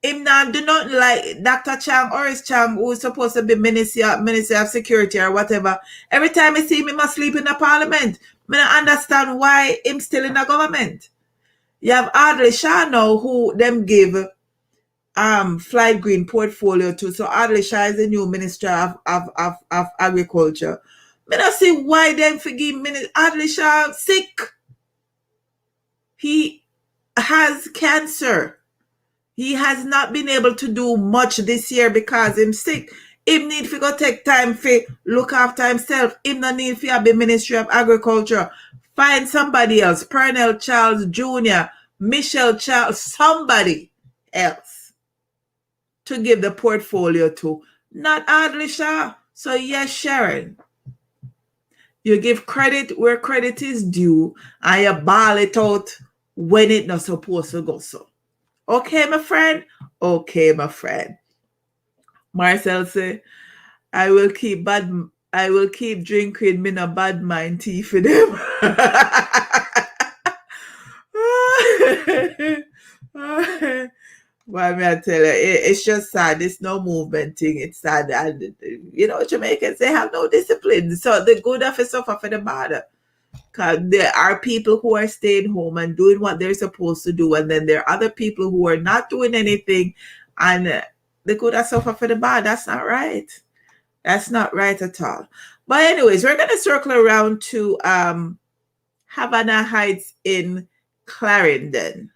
him not do nothing like Dr. Chang, Oris Chang, who is supposed to be Minister of Security or whatever. Every time I see him, he must sleep in the parliament. I don't understand why him still in the government. You have Adley Shah now, who them give Floyd Green portfolio to. So Adley Shah is the new Minister of Agriculture. I don't see why them forgive Adley Shah sick. He has cancer. He has not been able to do much this year because him sick. Him need to go take time for look after himself. Him no need to have the Ministry of Agriculture. Find somebody else. Pernell Charles Jr., Michelle Charles, somebody else to give the portfolio to. Not Adley Shah. So yes, Sharon, you give credit where credit is due and you ball it out when it not supposed to go so. Okay, my friend? Okay, my friend. Marcel say, I will keep drinking me no bad mind tea for them. Well, may I tell you, it's just sad. It's no movement thing. It's sad. And, you know, Jamaicans, they have no discipline. So the good have to suffer for the bad. Because there are people who are staying home and doing what they're supposed to do. And then there are other people who are not doing anything. And the good have suffer for the bad. That's not right. That's not right at all. But anyways, we're going to circle around to Havana Heights in Clarendon.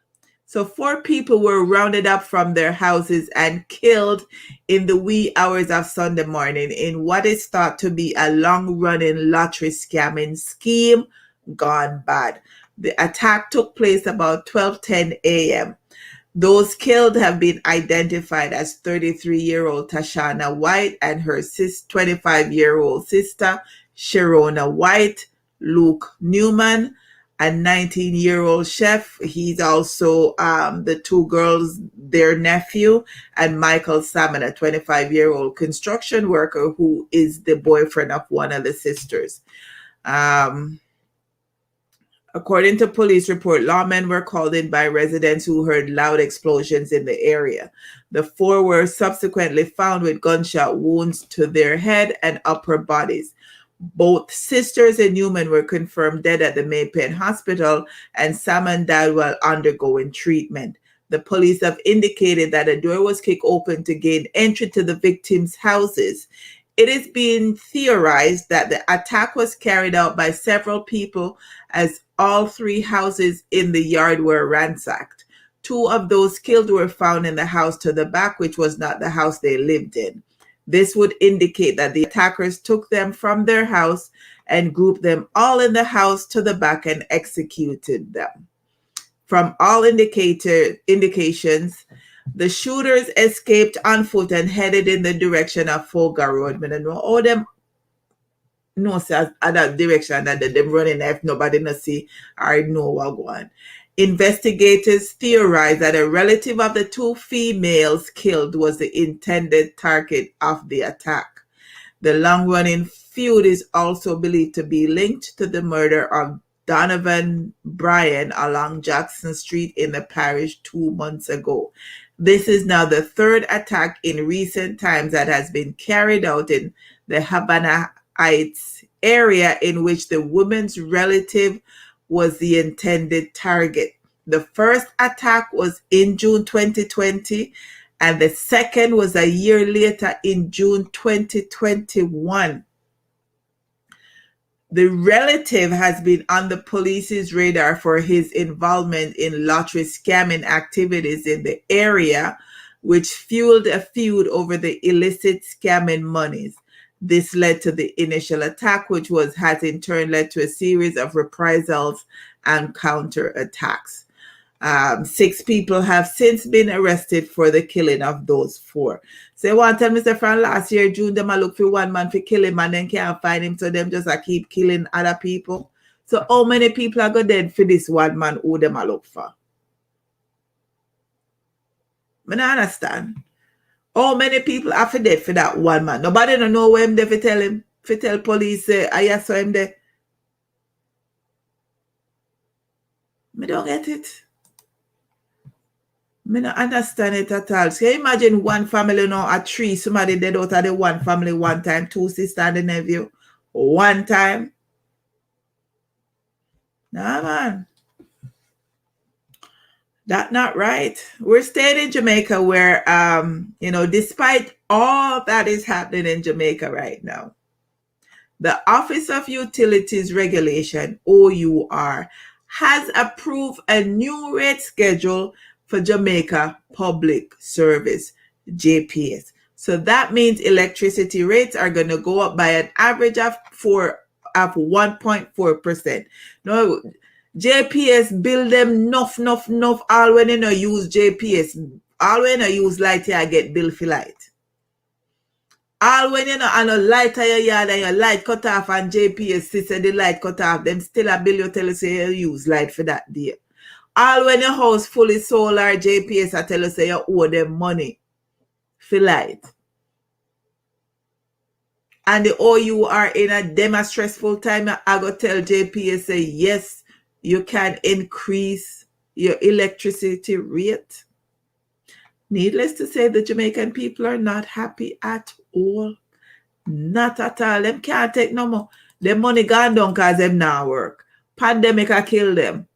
So 4 people were rounded up from their houses and killed in the wee hours of Sunday morning in what is thought to be a long-running lottery scamming scheme gone bad. The attack took place about 12:10 a.m. Those killed have been identified as 33-year-old Tashana White and her 25-year-old sister, Sharona White, Luke Newman, a 19-year-old chef. He's also the 2 girls, their nephew, and Michael Salmon, a 25-year-old construction worker who is the boyfriend of one of the sisters. According to police report, lawmen were called in by residents who heard loud explosions in the area. The 4 were subsequently found with gunshot wounds to their head and upper bodies. Both sisters and Newman were confirmed dead at the Maypen Hospital, and Salmon died while undergoing treatment. The police have indicated that a door was kicked open to gain entry to the victims' houses. It is being theorized that the attack was carried out by several people as all 3 houses in the yard were ransacked. 2 of those killed were found in the house to the back, which was not the house they lived in. This would indicate that the attackers took them from their house and grouped them all in the house to the back and executed them. From all indications, the shooters escaped on foot and headed in the direction of Folga Road. I don't know all them no say at that direction that them running if nobody no see or know what going. Investigators theorize that a relative of the 2 females killed was the intended target of the attack. The long-running feud is also believed to be linked to the murder of Donovan Bryan along Jackson Street in the parish 2 months ago. This is now the 3rd attack in recent times that has been carried out in the Havana Heights area in which the woman's relative was the intended target. The first attack was in June 2020, and the second was a year later in June 2021. The relative has been on the police's radar for his involvement in lottery scamming activities in the area, which fueled a feud over the illicit scamming monies. This led to the initial attack, which has in turn led to a series of reprisals and counterattacks. 6 people have since been arrested for the killing of those 4. So you want to tell me, say, from last year, June, them a look for one man for kill him and then can't find him, so them just keep killing other people. So how many people are going dead for this one man who them a look for? I don't understand. How many people are for dead for that one man? Nobody don't know where him there for tell him, for tell police, I saw him there. Me don't get it. Me don't understand it at all. So imagine one family now at 3, somebody dead out of the one family one time, 2 sisters and the nephew. One time. Nah, man. That's not right. We're staying in Jamaica where, despite all that is happening in Jamaica right now, the Office of Utilities Regulation, OUR, has approved a new rate schedule for Jamaica Public Service, JPS. So that means electricity rates are going to go up by an average of 1.4%. No, JPS bill them enough, all when you no use JPS. All when you use light here, get bill for light. All when you know and a light your yard and your light cut off and JPS say the light cut off, them still a bill you tell you say you use light for that day. All when your house fully solar, JPS I tell you say you owe them money for light. And the OUR in a them a stressful time, I go tell JPS say yes, you can increase your electricity rate. Needless to say, the Jamaican people are not happy at all. Not at all. Them can't take no more. Them money gone down because them now work. Pandemic a kill them.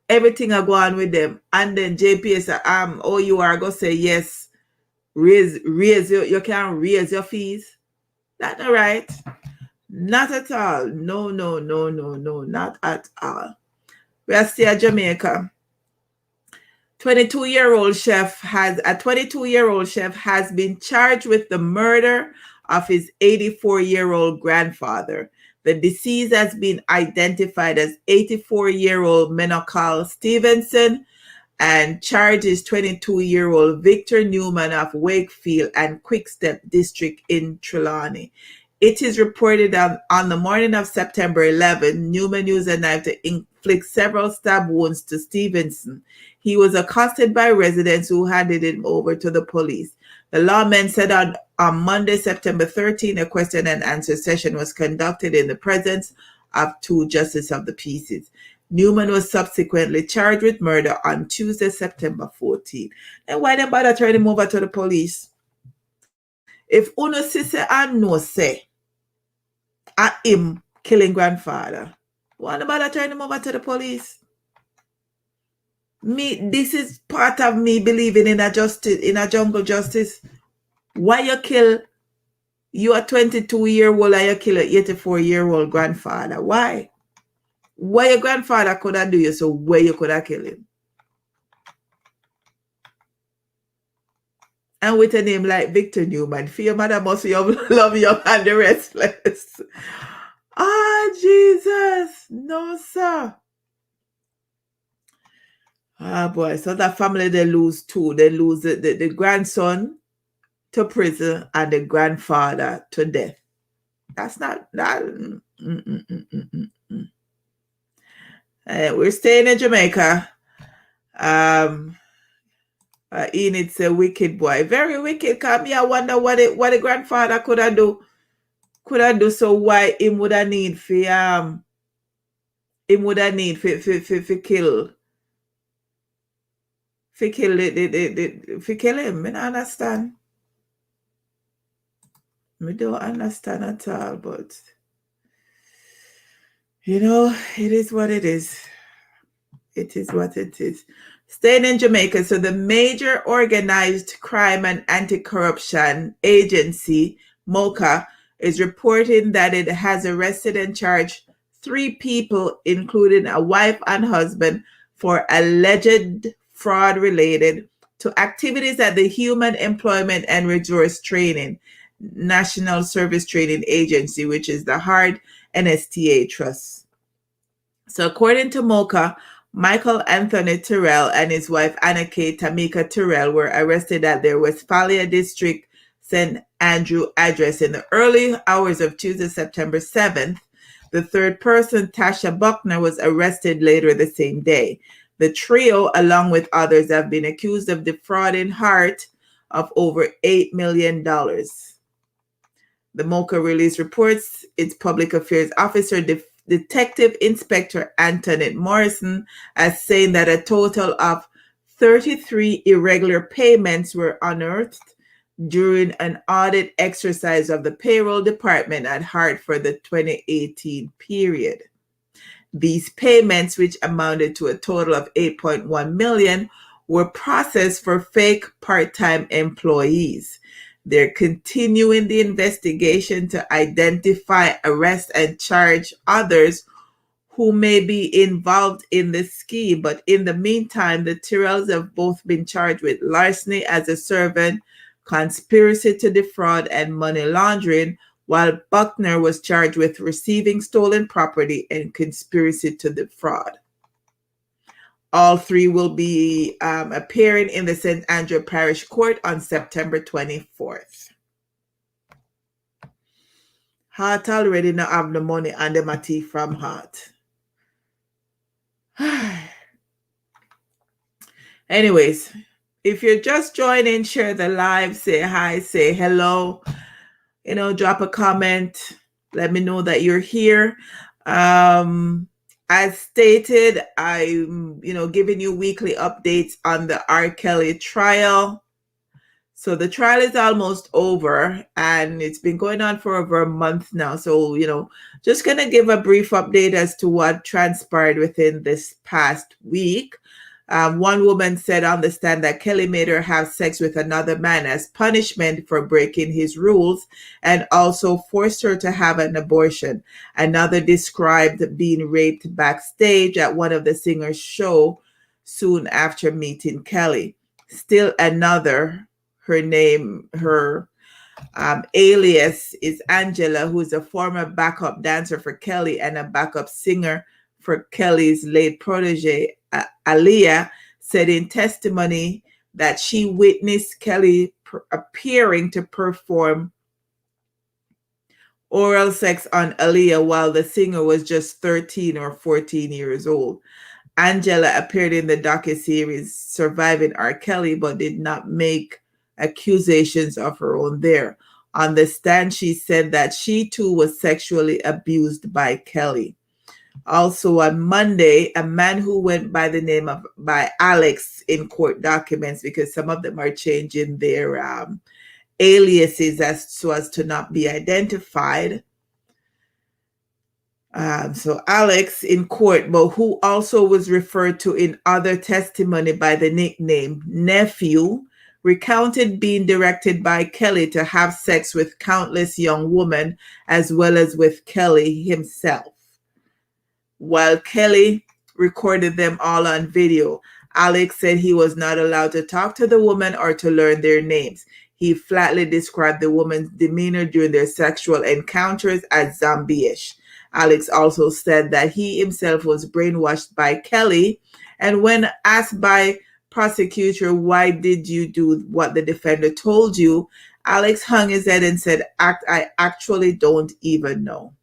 Everything a go on with them. And then JPS OUR go say yes. Raise you can raise your fees. That's not right. Not at all. No, not at all. We are still at Jamaica. 22-year-old chef has been charged with the murder of his 84-year-old grandfather. The deceased has been identified as 84-year-old Menokal Stevenson and charges 22-year-old Victor Newman of Wakefield and Quickstep District in Trelawney. It is reported on the morning of September 11, Newman used a knife to inflict several stab wounds to Stevenson. He was accosted by residents who handed him over to the police. The lawmen said on Monday, September 13, a question and answer session was conducted in the presence of 2 justices of the peace. Newman was subsequently charged with murder on Tuesday, September 14. And why them bother turn him over to the police? If uno say and no say at him killing grandfather, why them bother turn him over to the police? This is part of me believing in a justice, in a jungle justice. Why you kill your 22-year-old and you kill an 84-year-old grandfather? Why? Why your grandfather could have do you so where you could have killed him? And with a name like Victor Newman, for your mother must love you and the restless. Jesus. No, sir. Boy. So that family, they lose 2. They lose the grandson to prison and the grandfather to death. That's not that. We're staying in Jamaica. Enid's a wicked boy, very wicked. Cause me, I wonder what the grandfather could have do. So why him would have need for kill. For kill him. I don't understand. I don't understand at all, but it is what it is. It is what it is. Staying in Jamaica, so the major organized crime and anti-corruption agency, MOCA, is reporting that it has arrested and charged 3 people, including a wife and husband, for alleged fraud related to activities at the Human Employment and Resource Training National Service Training Agency, which is the HARD NSTA Trust. So according to MOCA, Michael Anthony Terrell and his wife Anna K. Tamika Terrell were arrested at their Westphalia District St. Andrew address in the early hours of Tuesday, September 7th, The third person, Tasha Buckner, was arrested later the same day. The trio, along with others, have been accused of defrauding Hart of over $8 million. The MOCA release reports its public affairs officer, Detective Inspector Antoinette Morrison, as saying that a total of 33 irregular payments were unearthed during an audit exercise of the payroll department at Hart for the 2018 period. These payments, which amounted to a total of $8.1 million, were processed for fake part-time employees. They're continuing the investigation to identify, arrest, and charge others who may be involved in the scheme. But in the meantime, the Tyrrells have both been charged with larceny as a servant, conspiracy to defraud, and money laundering, while Buckner was charged with receiving stolen property and conspiracy to defraud. All three will be appearing in the St. Andrew Parish Court on September 24th. Hart already not have the money and the money from Hart. Anyways, if you're just joining, share the live, say hi, say hello, drop a comment, let me know that you're here. As stated, I'm, giving you weekly updates on the R. Kelly trial. So the trial is almost over and it's been going on for over a month now. So, just going to give a brief update as to what transpired within this past week. One woman said on the stand that Kelly made her have sex with another man as punishment for breaking his rules and also forced her to have an abortion. Another described being raped backstage at one of the singer's show soon after meeting Kelly. Still another, her alias is Angela, who is a former backup dancer for Kelly and a backup singer for Kelly's late protege, Aaliyah, said in testimony that she witnessed Kelly appearing to perform oral sex on Aaliyah while the singer was just 13 or 14 years old. Angela appeared in the docuseries Surviving R. Kelly, but did not make accusations of her own there. On the stand, she said that she too was sexually abused by Kelly. Also on Monday, a man who went by the name of Alex in court documents, because some of them are changing their aliases so as to not be identified. So Alex in court, but who also was referred to in other testimony by the nickname Nephew, recounted being directed by Kelly to have sex with countless young women as well as with Kelly himself. While Kelly recorded them all on video, Alex said he was not allowed to talk to the woman or to learn their names. He flatly described the woman's demeanor during their sexual encounters as zombie-ish. Alex also said that he himself was brainwashed by Kelly, and when asked by prosecutor, why did you do what the defender told you, Alex hung his head and said, I actually don't even know.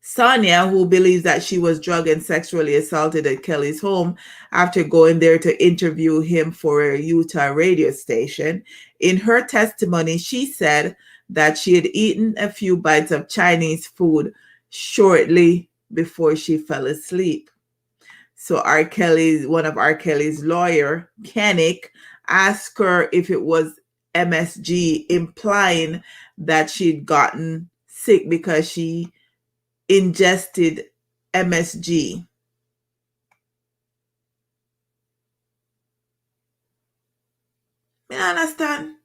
Sonia, who believes that she was drugged and sexually assaulted at Kelly's home after going there to interview him for a Utah radio station, in her testimony, she said that she had eaten a few bites of Chinese food shortly before she fell asleep. So one of R. Kelly's lawyer, Kennick, asked her if it was MSG, implying that she'd gotten sick because she ingested MSG. I understand.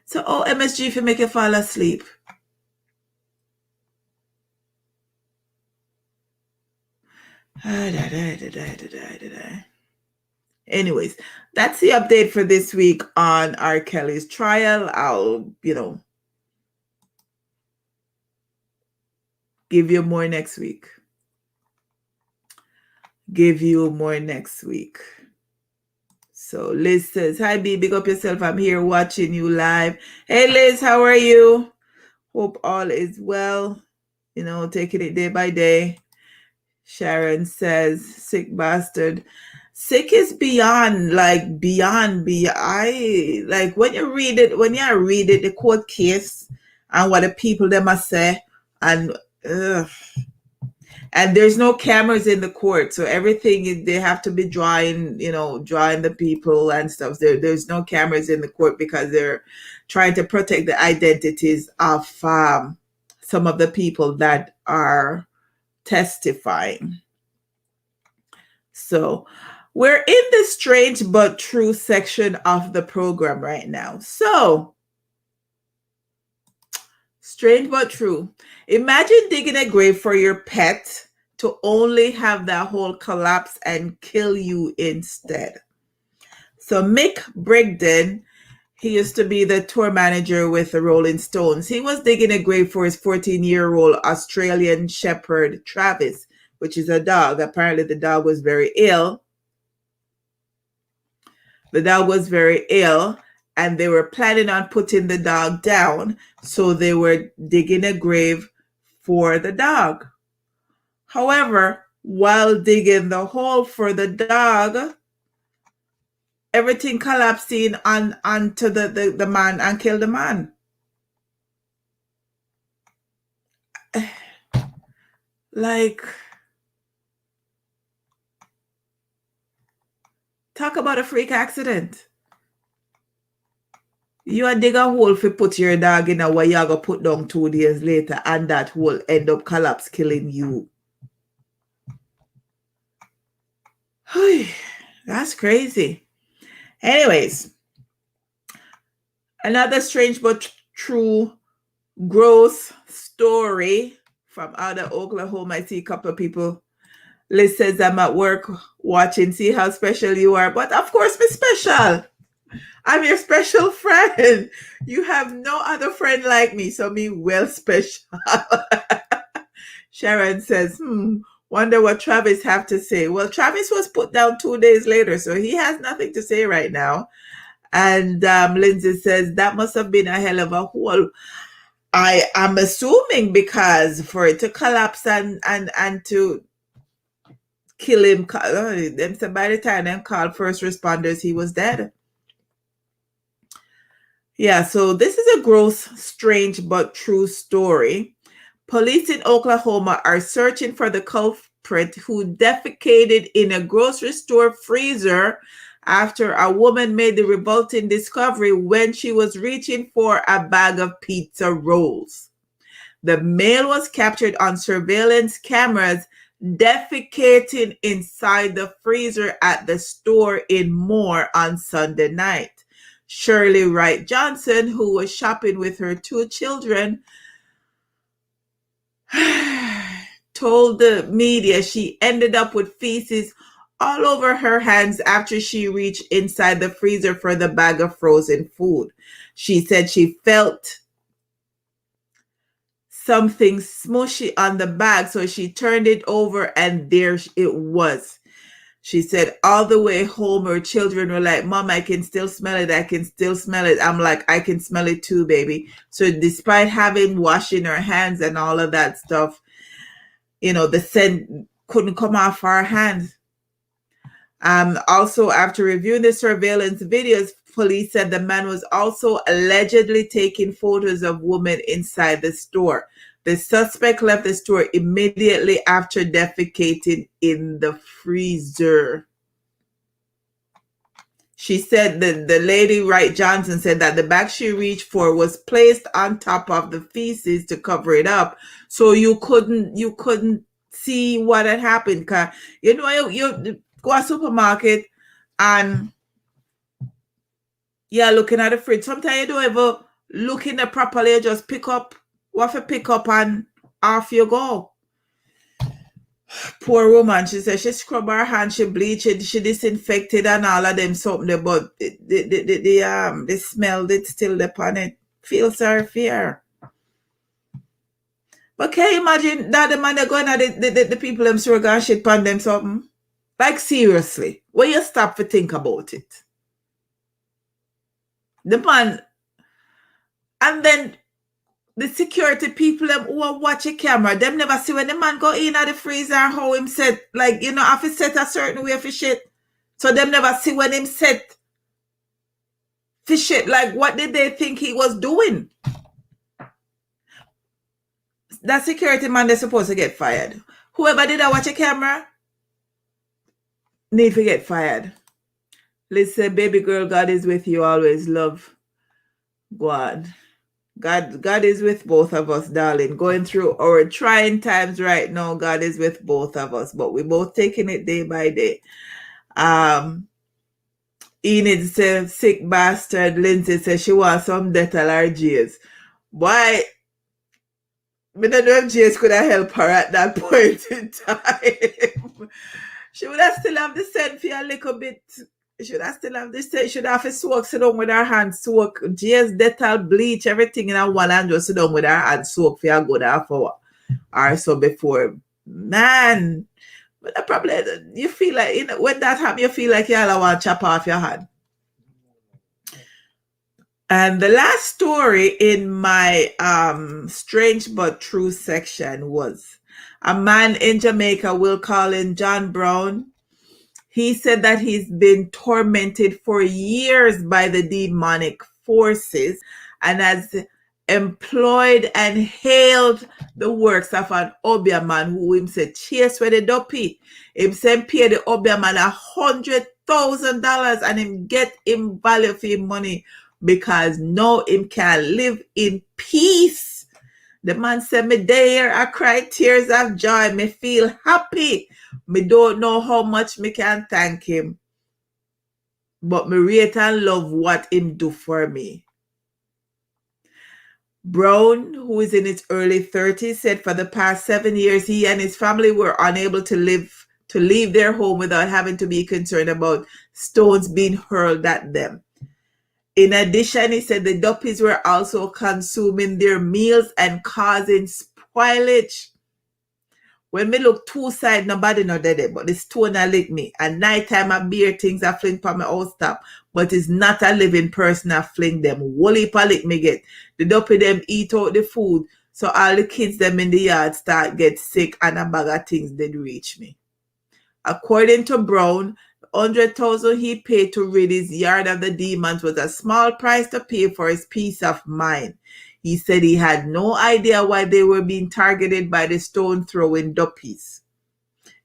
So MSG for make you fall asleep. Anyways, that's the update for this week on R. Kelly's trial. I'll, give you more next week. So Liz says, hi B, big up yourself. I'm here watching you live. Hey Liz, how are you? Hope all is well. Taking it day by day. Sharon says, sick bastard. Sick is beyond, beyond. Like when you read it, the court case and what the people they must say, and and there's no cameras in the court, so everything they have to be drawing the people and stuff. There's no cameras in the court because they're trying to protect the identities of some of the people that are testifying. So we're in the strange but true section of the program right now. So strange but true. Imagine digging a grave for your pet to only have that hole collapse and kill you instead. So Mick Brigden, he used to be the tour manager with the Rolling Stones. He was digging a grave for his 14-year-old Australian Shepherd, Travis, which is a dog. Apparently the dog was very ill. And they were planning on putting the dog down, so they were digging a grave for the dog. However, while digging the hole for the dog, everything collapsing onto the man and killed the man. Like, talk about a freak accident. You a dig a hole for put your dog in a way you go put down 2 days later, and that hole end up collapse killing you. That's crazy. Anyways, another strange but true gross story from out of Oklahoma. I see a couple of people. Liz says, I'm at work watching, see how special you are. But of course, me special. I'm your special friend. You have no other friend like me, so me well special. Sharon says, wonder what Travis have to say. Well, Travis was put down 2 days later, so he has nothing to say right now. And Lindsay says, that must have been a hell of a hole. I am assuming, because for it to collapse and to kill him, so by the time them called first responders, he was dead. Yeah, so this is a gross, strange, but true story. Police in Oklahoma are searching for the culprit who defecated in a grocery store freezer after a woman made the revolting discovery when she was reaching for a bag of pizza rolls. The male was captured on surveillance cameras defecating inside the freezer at the store in Moore on Sunday night. Shirley Wright Johnson, who was shopping with her 2 children, told the media she ended up with feces all over her hands after she reached inside the freezer for the bag of frozen food. She said she felt something smushy on the bag, so she turned it over and there it was. She said all the way home, her children were like, Mom, I can still smell it. I can still smell it. I'm like, I can smell it too, baby. So despite washing her hands and all of that stuff, the scent couldn't come off our hands. Also, after reviewing the surveillance videos, police said the man was also allegedly taking photos of women inside the store. The suspect left the store immediately after defecating in the freezer. She said that the lady, Wright Johnson, said that the bag she reached for was placed on top of the feces to cover it up, so you couldn't see what had happened. Cause you go to a supermarket and you're looking at the fridge. Sometimes you don't ever look in there properly. You just pick up what you pick up and off you go. Poor woman, she said she scrubbed her hands, she bleached it, she disinfected and all of them something, but the smell did still upon it. Feel sorry for her. But can you imagine that the man they're going at the people them sure gonna shit upon them something? Like seriously, when you stop to think about it. The man, and then the security people them who are watch a camera, them never see when the man go in at the freezer how him set, like, you know, have to set a certain way for shit. So them never see when him set for shit. Like, what did they think he was doing? That security man, they're supposed to get fired. Whoever did I watch a camera, need to get fired. Listen, baby girl, God is with you always. Love. God. God is with both of us, darling. Going through our trying times right now, God is with both of us. But we're both taking it day by day. Enid said, sick bastard. Lindsay says she wants some dental RGs. Why? I don't know if Jace could have helped her at that point in time. She would have still have the scent for a little bit. She should have still have the scent. She should have to soak, sit down with her hands, soak Jace, Dettol, bleach, everything in her one hand, just sit down with her hands, soak for a good half hour or so before. Man, but the problem is, you feel like, you know, when that happens, you feel like you all want to chop off your hand. And the last story in my strange but true section was a man in Jamaica, we'll call him John Brown. He said that he's been tormented for years by the demonic forces and has employed and hailed the works of an Obia man who him said chase with the dopey. Him send pay the Obia man $100,000 and him get him value for him money because now him can live in peace. The man said, me there, I cry tears of joy. Me feel happy. Me don't know how much me can thank him. But me rate and love what him do for me. Brown, who is in his early 30s, said for the past 7 years, he and his family were unable to leave their home without having to be concerned about stones being hurled at them. In addition, he said the duppies were also consuming their meals and causing spoilage. When me look two side, nobody know dead, but the stone a lick me. At night time, I beer things I fling from my house top, but it's not a living person I fling them. Wally lick me get. The duppy them eat out the food, so all the kids them in the yard start get sick and a bag of things did reach me. According to Brown, $100,000 he paid to rid his yard of the demons was a small price to pay for his peace of mind. He said he had no idea why they were being targeted by the stone-throwing duppies.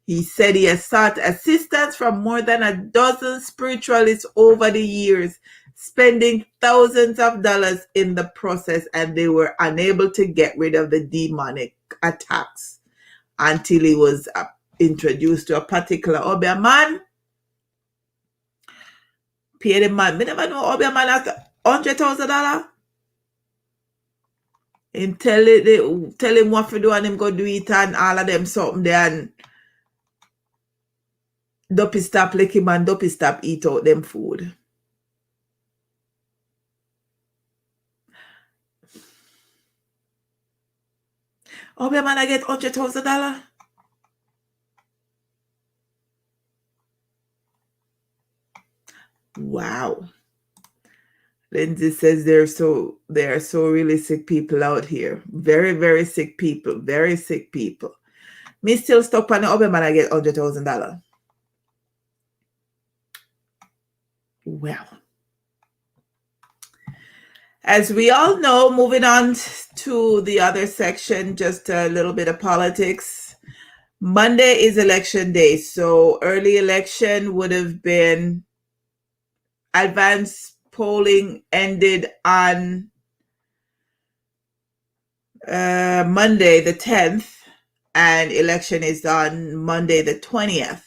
He said he has sought assistance from more than a dozen spiritualists over the years, spending thousands of dollars in the process, and they were unable to get rid of the demonic attacks until he was introduced to a particular Obia man. Pay the man. Me never know Obia man has $100,000. Him tell him what to do and him go do it and all of them something there and Duppy stop lick him and Duppy stop eat out them food. Obia man I get $100,000. Wow. Lindsay says there are so really sick people out here. Very, very sick people. Very sick people. Me still stuck on the Obia man I get $100,000. Well. As we all know, moving on to the other section, just a little bit of politics. Monday is election day, so early election would have been advanced polling ended on Monday the 10th, and election is on Monday the 20th.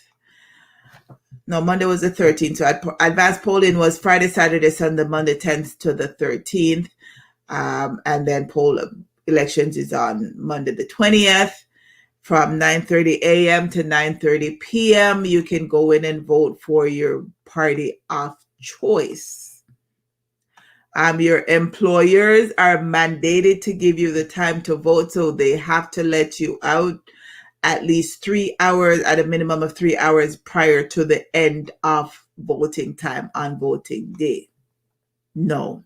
No, Monday was the 13th. So advanced polling was Friday, Saturday, Sunday, Monday 10th to the 13th. And then elections is on Monday the 20th from 9:30 a.m. to 9:30 p.m. You can go in and vote for your party of choice. Your employers are mandated to give you the time to vote, so they have to let you out at least 3 hours, at a minimum of 3 hours prior to the end of voting time on voting day. No.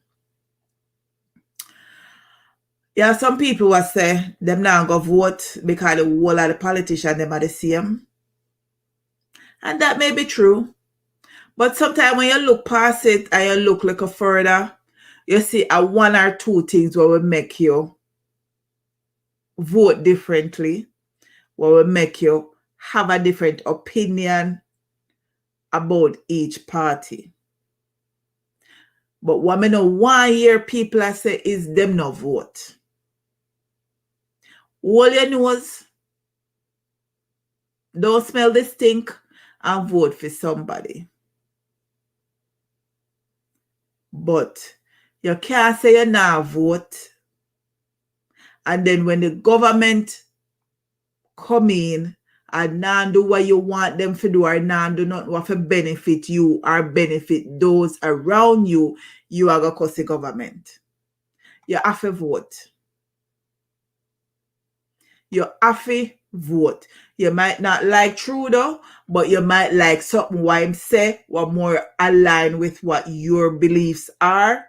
Yeah, some people will say them now go vote because the whole of the politicians them are the same. And that may be true. But sometimes when you look past it and you look like a further, you see a one or two things what will make you vote differently, what will make you have a different opinion about each party. But what I know 1 year people I say is them no vote. All you know is don't smell the stink and vote for somebody. But you can't say you not vote. And then when the government come in and now do what you want them to do or now do not what to benefit you or benefit those around you, you are going to cuss the government. You have to vote. You have to vote. You might not like Trudeau, but you might like something what him say what more aligned with what your beliefs are.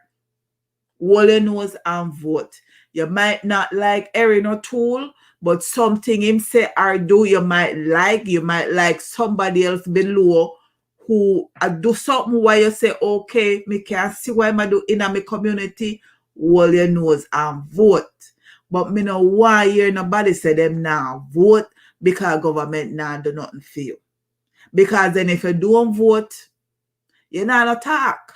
All you know is and vote. You might not like Erin O'Toole, but something him say or do you might like somebody else below who do something where you say, okay, me can see what I do in my community. All you know is and vote. But me know 1 year nobody say them now vote because government now do nothing for you. Because then if you don't vote, you're not talk.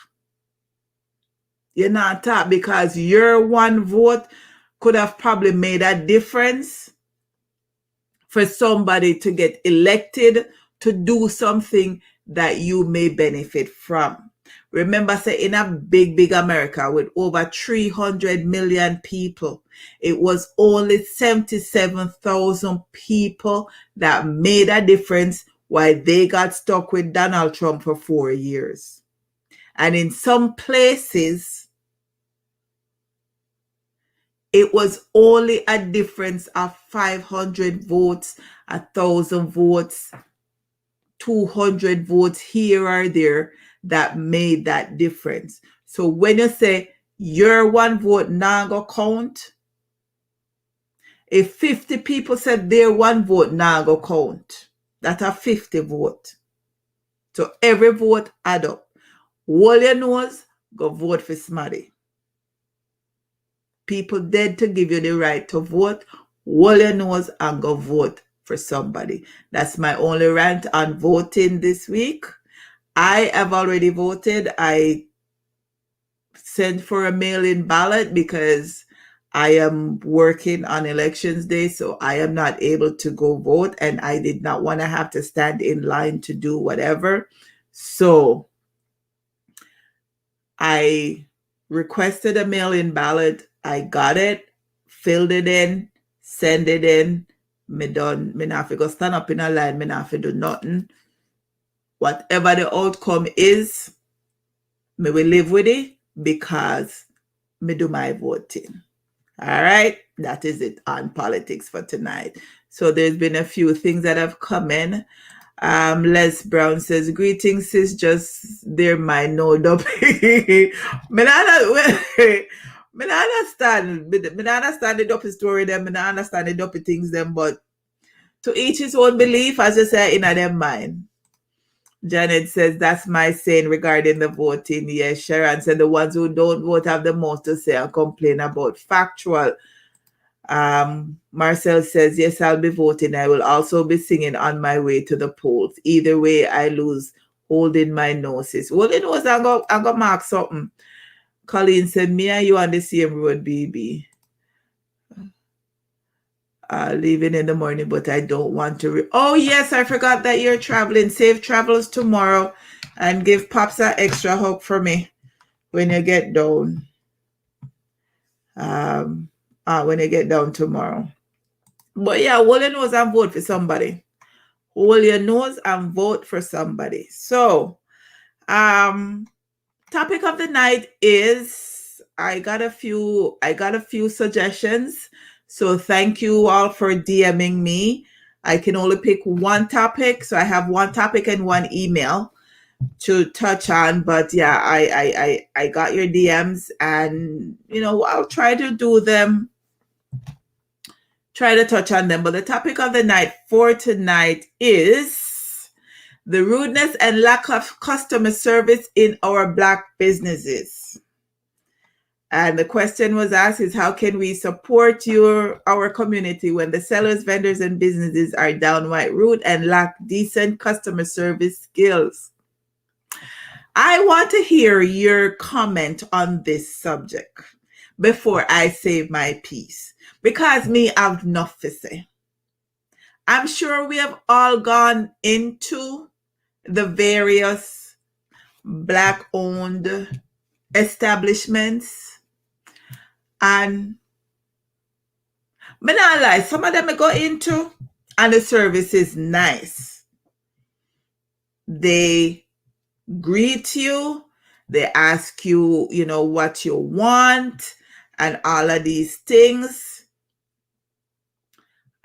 You're not talk because your one vote could have probably made a difference for somebody to get elected to do something that you may benefit from. Remember, say in a big America with over 300 million people, it was only 77,000 people that made a difference while they got stuck with Donald Trump for 4 years. And in some places, it was only a difference of 500 votes, 1,000 votes, 200 votes here or there that made that difference. So when you say your one vote now go count, if 50 people said their one vote now go count, that's a 50 vote. So every vote add up. All you know is go vote for somebody. People dead to give you the right to vote. All you know is and go vote for somebody. That's my only rant on voting this week. I have already voted. I sent for a mail-in ballot because I am working on elections day, so I am not able to go vote, and I did not want to have to stand in line to do whatever. So I requested a mail-in ballot. I got it, filled it in, send it in. Me done. Me not have to go stand up in a line. Me not have to do nothing. Whatever the outcome is, me will live with it because me do my voting. All right, that is it on politics for tonight. So there's been a few things that have come in. Les Brown says, greetings, sis, just there my no up. Me not understand the dopey story them, me not understand the dopey things them, but to each his own belief, as you say, in them mind. Janet says, that's my saying regarding the voting. Yes, Sharon said the ones who don't vote have the most to say and complain about. Factual. Marcel says, yes, I'll be voting. I will also be singing on my way to the polls. Either way, I lose holding my noses. Holding nose, I'm going to mark something. Colleen said, me and you on the same road, BB. Leaving in the morning, but I don't want to. Oh, yes, I forgot that you're traveling. Safe travels tomorrow, and give Pops an extra hug for me when you get down. When you get down tomorrow. But yeah, hold your nose and vote for somebody. Hold your nose and vote for somebody. So, topic of the night is I got a few suggestions. So thank you all for DMing me. I can only pick one topic. So I have one topic and one email. to touch on, but yeah, I got your DMs, and I'll try to do them, try to touch on them. But the topic of the night for tonight is the rudeness and lack of customer service in our Black businesses. And the question was asked is, how can we support our community when the sellers, vendors, and businesses are downright rude and lack decent customer service skills? I want to hear your comment on this subject before I say my piece, because me have enough to say. I'm sure we have all gone into the various Black-owned establishments, and me not lie, some of them I go into and the service is nice. They greet you, they ask you, what you want, and all of these things,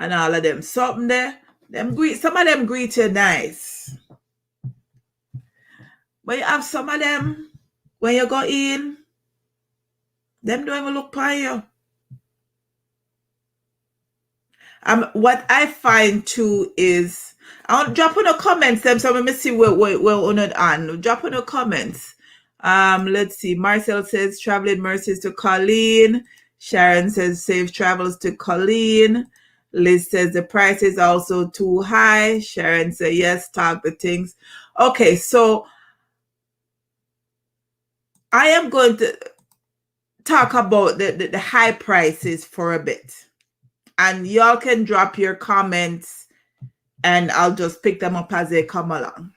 and all of them something there. Some of them greet you nice, but you have some of them when you go in, them don't even look for you. What I find too is, I'll drop in the comments them, so let me see where on. Drop in the comments. Let's see. Marcel says traveling mercies to Colleen. Sharon says safe travels to Colleen. Liz says the price is also too high. Sharon says yes, talk the things. Okay, so I am going to talk about the high prices for a bit. And y'all can drop your comments and I'll just pick them up as they come along.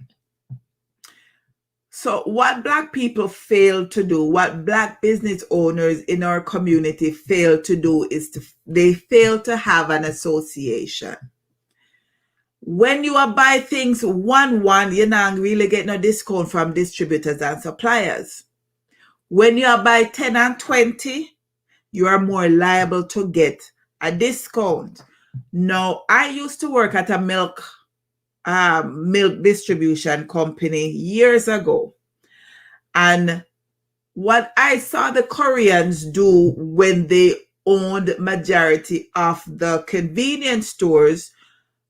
So what Black people fail to do, what Black business owners in our community fail to do is they fail to have an association. When you are buy things 1-1, you're not really getting a discount from distributors and suppliers. When you are buy 10 and 20, you are more liable to get a discount. Now, I used to work at a milk distribution company years ago. And what I saw the Koreans do when they owned majority of the convenience stores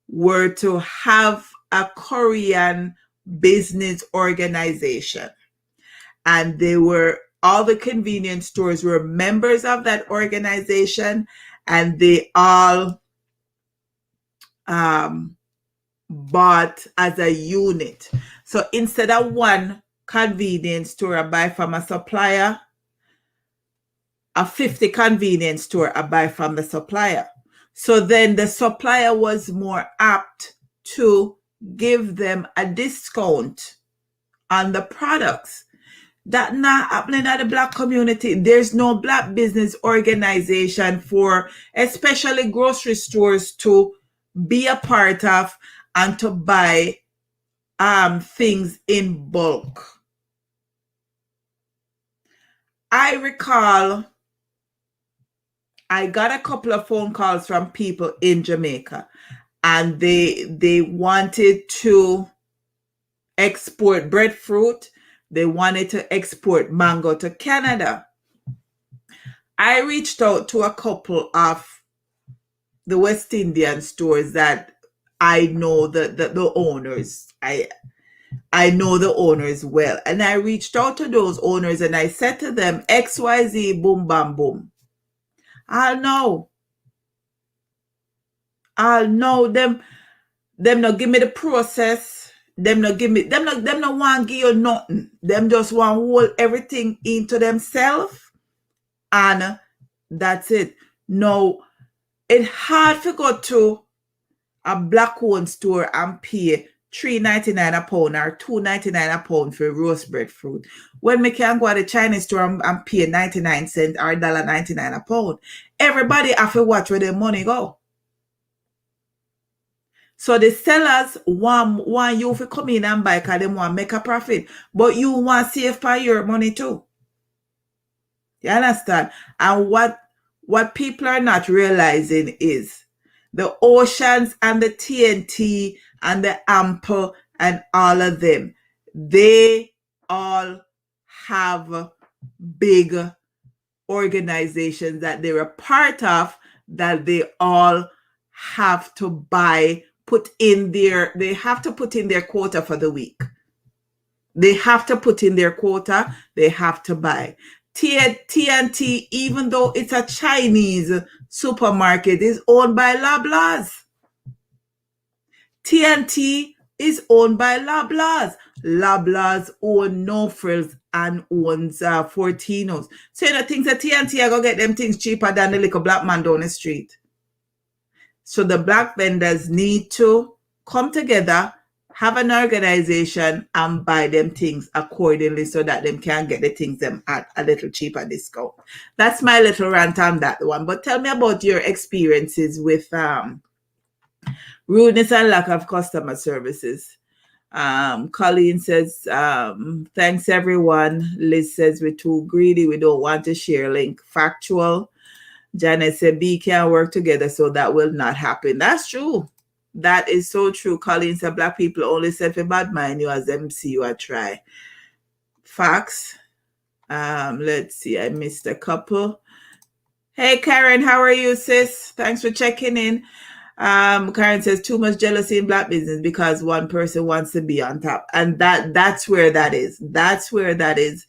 were to have a Korean business organization. And all the convenience stores were members of that organization, and they all bought as a unit. So instead of one convenience store I buy from a supplier, a 50 convenience store I buy from the supplier. So then the supplier was more apt to give them a discount on the products. That not happening at the Black community. There's no Black business organization for especially grocery stores to be a part of and to buy things in bulk. I recall I got a couple of phone calls from people in Jamaica, and they wanted to export breadfruit. They wanted to export mango to Canada. I reached out to a couple of the West Indian stores that I know the owners. I know the owners well. And I reached out to those owners and I said to them, XYZ, boom, bam, boom. I'll know them not give me the process. Them not want to give you nothing. Them just want to hold everything into themselves, and that's it. No, it's hard to go to a Black-owned store and pay $3.99 a pound or $2.99 a pound for roast breadfruit, when we can go to the Chinese store and pay 99 cents or $1.99 a pound. Everybody have to watch where their money go. So the sellers want you to come in and buy because they want to make a profit. But you want to save for your money too. You understand? And what people are not realizing is the Oceans and the TNT and the Ample and all of them, They all have big organizations that they're a part of that they all have to buy, they have to put in their quota for the week. They have to put in their quota. They have to buy. TNT, even though it's a Chinese supermarket, is owned by Loblaws. TNT is owned by Loblaws. Loblaws own No Frills and owns Fortinos. So you know things that TNT are going to get them things cheaper than the little black man down the street. So the black vendors need to come together, have an organization, and buy them things accordingly so that them can get the things them at a little cheaper discount. That's my little rant on that one. But tell me about your experiences with rudeness and lack of customer services. Colleen says, thanks everyone. Liz says, we're too greedy. We don't want to share link. Factual. Janet said, B can't work together, so that will not happen. That's true. That is so true. Colleen said, black people only set for bad mind you as MC you are try. Facts. Let's see. I missed a couple. Hey, Karen, how are you, sis? Thanks for checking in. Karen says, too much jealousy in black business because one person wants to be on top. And that's where that is. That's where that is.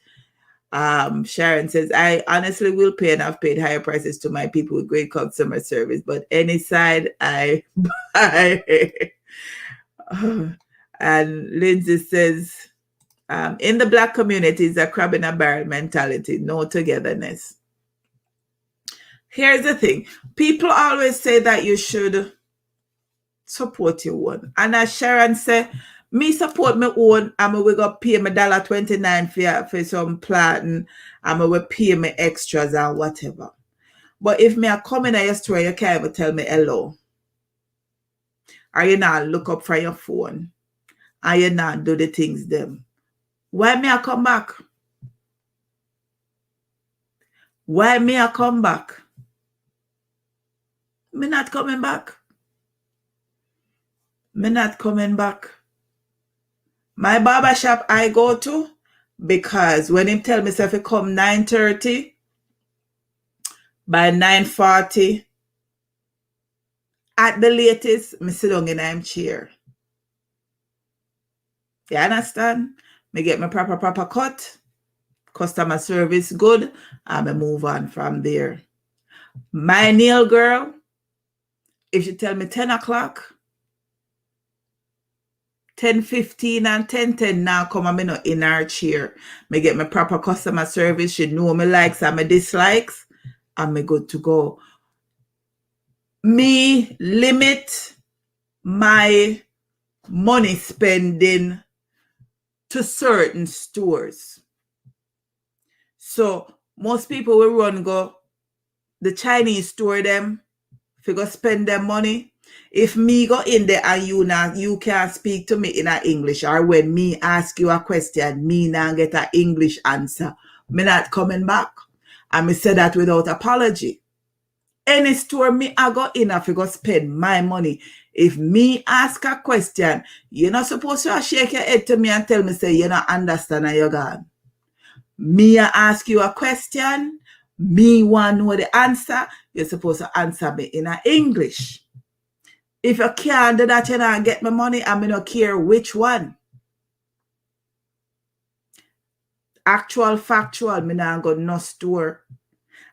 Sharon says, I honestly will pay, and I've paid higher prices to my people with great customer service, but any side I buy. And Lindsay says, in the black community, it's a crab in a barrel mentality, no togetherness. Here's the thing. People always say that you should support your own. And as Sharon said, me support my own, and we go pay me $29 for some planting, and we will pay me extras and whatever. But if me are coming at your store, you can't even tell me hello. Or you not look up from your phone. And you not do the things them. Why me I come back? Why me I come back? Me not coming back. Me not coming back. My barber shop I go to, because when him tell me if he come 9:30, by 9:40, at the latest, me sit down in him chair. You understand? Me get my proper cut, customer service good, and me move on from there. My nail girl, if she tell me 10 o'clock, 10:15 and 10:10 now come and me not in her chair. Me get my proper customer service. She know me likes and me dislikes, and me good to go. Me limit my money spending to certain stores. So most people will run go the Chinese store them, if you go spend their money. If me go in there and you can't speak to me in a English, or when me ask you a question, me not get an English answer, me not coming back. And me say that without apology. Any store me I go in, if you go spend my money. If me ask a question, you're not supposed to shake your head to me and tell me say you not understand and you're gone. Me I ask you a question, me want to know the answer, you're supposed to answer me in a English. If you can't do that, you don't get my money, and me don't care which one. Actual, factual, me not go no store.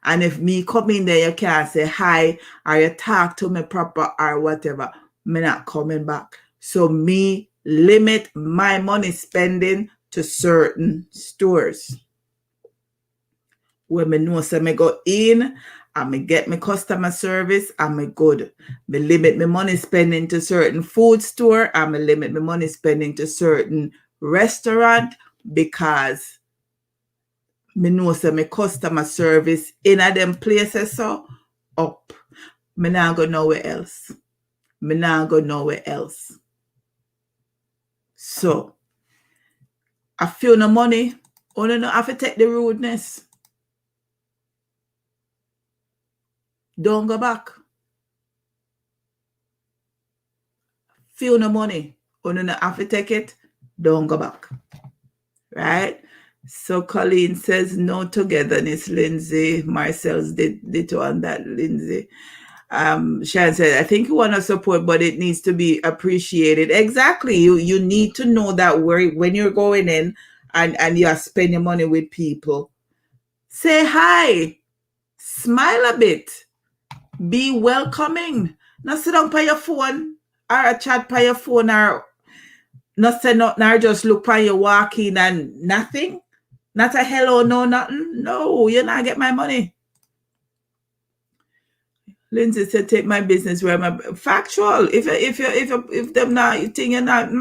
And if me come in there, you can't say hi, or you talk to me proper, or whatever, me not coming back. So me limit my money spending to certain stores. When me know say me go in, and me get my customer service, and me good. Me limit my money spending to certain food store, and me limit my money spending to certain restaurant, because me know say my customer service in a them places so up. Me not go nowhere else. Me not go nowhere else. So I feel no money, only no have to take the rudeness. Don't go back. Feel no money, only no have to take it. Don't go back. right? So Colleen says no togetherness, Lindsay. Marcel's did on that, Lindsay. Shan said, I think you want to support, but it needs to be appreciated. Exactly. You need to know that when you're going in and you are spending money with people, say hi, smile a bit, be welcoming. Not sit down by your phone or a chat by your phone or not say nothing or just look by your walking and nothing. Not a hello, no, nothing. No, you're not get my money. Lindsay said, "Take my business where my factual. If them not, you think you're not."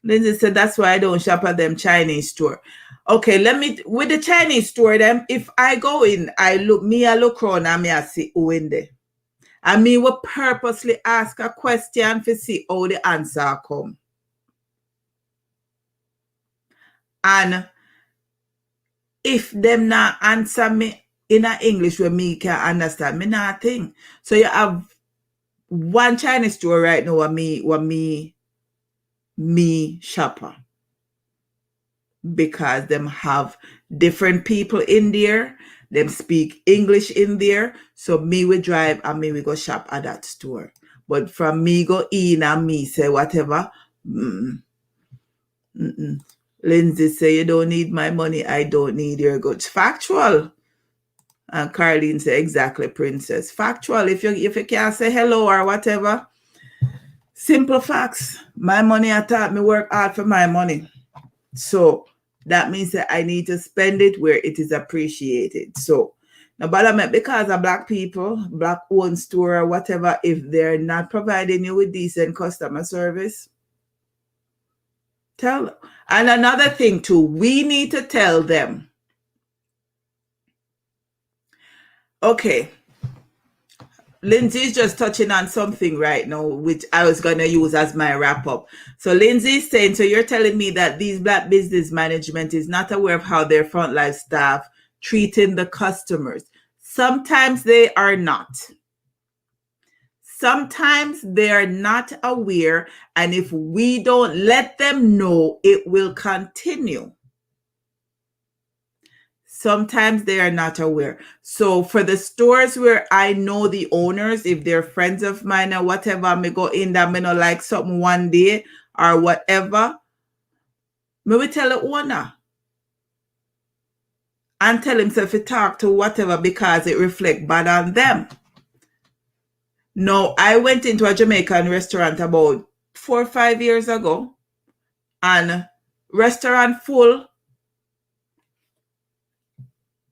Lindsay said, "That's why I don't shop at them Chinese store." Okay, let me with the Chinese store. Them, if I go in, I look around and I see who in there. And me will purposely ask a question to see how the answer come. And if them not answer me in a English where me can understand, me nothing. So you have one Chinese store right now me shopper. Because them have different people in there. Them speak English in there. So me we drive and me we go shop at that store. But from me go in and me say whatever. Lindsay say, you don't need my money. I don't need your goods. Factual. And Carlene say, exactly, princess. Factual. If you can't say hello or whatever. Simple facts. My money I thought me work hard for my money. So that means that I need to spend it where it is appreciated. So now, but because of black people, black owned store or whatever, if they're not providing you with decent customer service, tell them. And another thing too, we need to tell them. Okay. Lindsay's just touching on something right now, which I was going to use as my wrap up. So Lindsay's saying, so you're telling me that these black business management is not aware of how their frontline staff treating the customers. Sometimes they are not. Sometimes they are not aware. And if we don't let them know, it will continue. Sometimes they are not aware. So for the stores where I know the owners, if they're friends of mine or whatever, I may go in that may not like something one day or whatever, maybe tell the owner and tell himself to talk to whatever because it reflects bad on them. No, I went into a Jamaican restaurant about 4 or 5 years ago and restaurant full.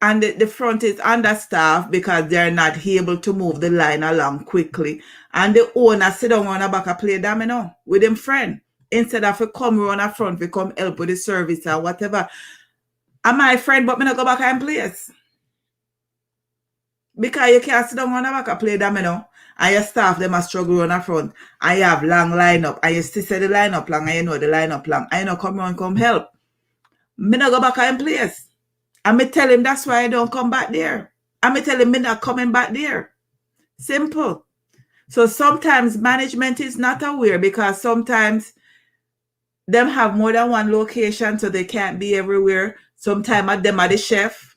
And the front is understaffed because they're not able to move the line along quickly. And the owner sit down on the back and play domino with him friend. Instead of to come around the front, we come help with the service or whatever. I'm my friend, but me not go back and place. Because you can't sit down on the back and play domino. And your staff, them a struggle on the front. And you have long lineup. And you still say the lineup long. And you know the lineup long. And you know come around, come help. Me not go back and place. And me tell him that's why I don't come back there. And me tell him me not coming back there. Simple. So sometimes management is not aware because sometimes them have more than one location so they can't be everywhere. Sometimes them are the chef.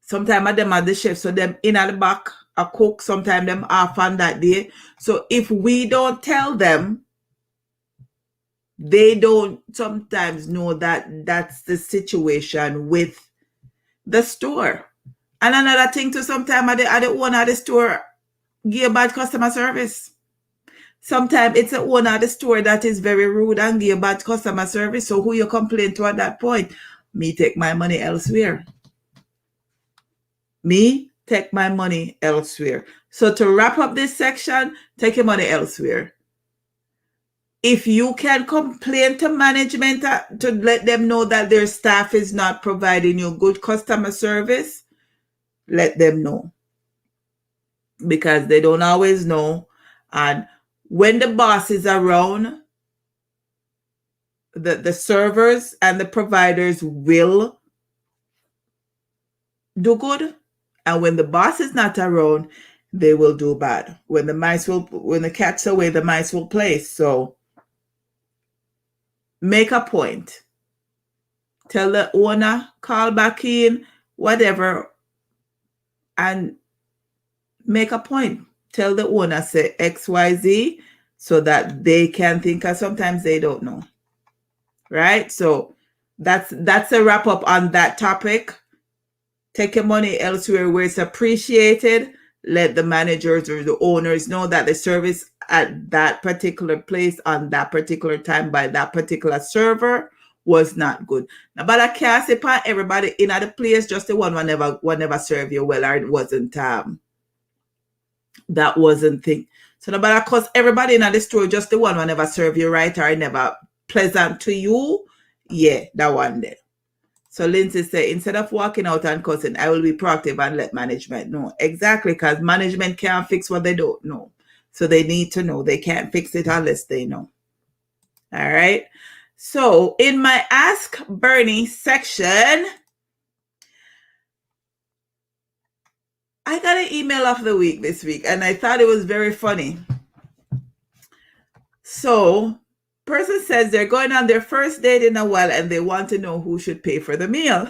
Sometimes them are the chef. So them in at the back a cook. Sometimes them off on that day. So if we don't tell them, they don't sometimes know that that's the situation with the store. And another thing too, sometimes at the owner of the store give bad customer service. Sometimes it's the owner of the store that is very rude and give bad customer service. So who you complain to at that point? Me take my money elsewhere. Me take my money elsewhere. So to wrap up this section, take your money elsewhere. If you can complain to management to let them know that their staff is not providing you good customer service, let them know. Because they don't always know. And when the boss is around, the servers and the providers will do good. And when the boss is not around, they will do bad. When the cat's away, the mice will play. So make a point. Tell the owner, call back in, whatever, and make a point. Tell the owner, say XYZ, so that they can think, because sometimes they don't know. Right? So that's a wrap up on that topic. Take your money elsewhere where it's appreciated. Let the managers or the owners know that the service at that particular place on that particular time by that particular server was not good. Now, but I can't say for everybody in the place, just the one never serve you well, or it wasn't that wasn't thing. So no matter, cause everybody in the store, just the one never serve you right, or never pleasant to you. Yeah, that one there. So Lindsay said, instead of walking out and cussing, I will be proactive and let management know. Exactly, because management can't fix what they don't know. So they need to know. They can't fix it unless they know. All right. So in my Ask Bernie section, I got an email of the week this week, and I thought it was very funny. So person says they're going on their first date in a while and they want to know who should pay for the meal.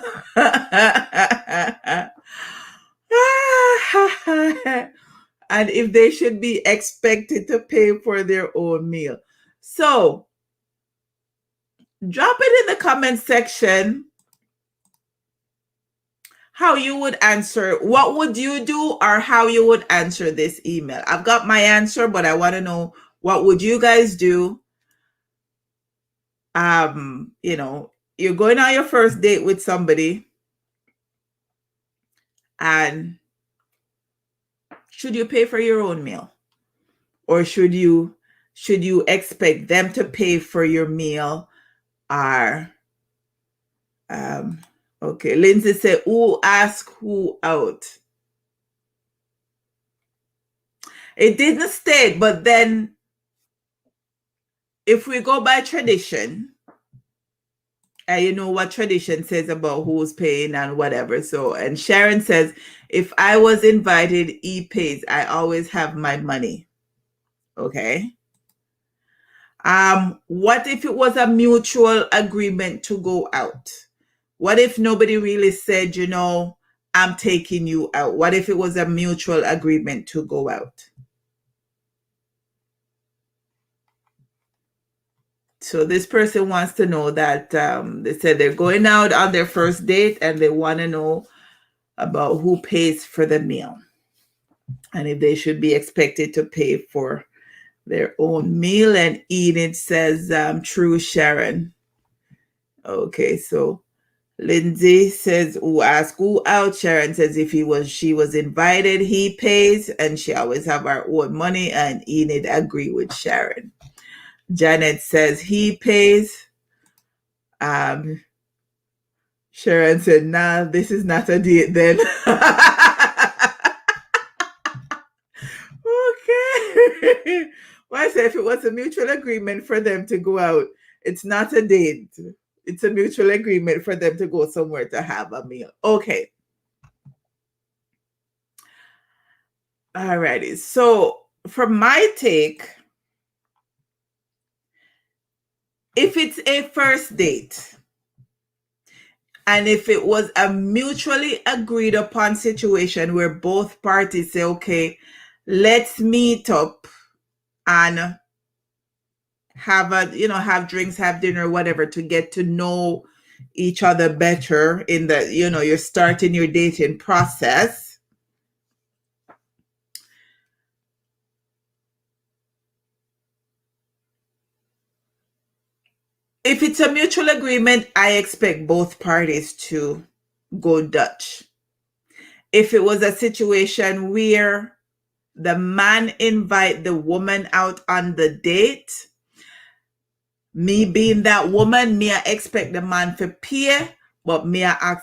And if they should be expected to pay for their own meal. So drop it in the comment section how you would answer. What would you do, or how you would answer this email? I've got my answer, but I want to know, what would you guys do? You know, you're going on your first date with somebody, and should you pay for your own meal, or should you expect them to pay for your meal? Or okay, Lindsay said, who asked who out? It didn't state, but then if we go by tradition, and you know what tradition says about who's paying and whatever. So, and Sharon says, if I was invited, he pays. I always have my money. Okay. What if it was a mutual agreement to go out? What if nobody really said, you know, I'm taking you out? What if it was a mutual agreement to go out? So this person wants to know that they said they're going out on their first date and they want to know about who pays for the meal and if they should be expected to pay for their own meal. And Enid says, true, Sharon. Okay, so Lindsay says, who asked who out? Sharon says, if she was invited, he pays, and she always have her own money. And Enid agree with Sharon. Janet says he pays. Sharon said, nah, this is not a date then. Okay. Well, I said if it was a mutual agreement for them to go out, it's not a date. It's a mutual agreement for them to go somewhere to have a meal. Okay. Alrighty. So for my take, if it's a first date, and if it was a mutually agreed upon situation where both parties say, okay, let's meet up and have drinks, have dinner, whatever, to get to know each other better in the, you're starting your dating process. If it's a mutual agreement, I expect both parties to go Dutch. If it was a situation where the man invite the woman out on the date, me being that woman, me I expect the man to pay, but me I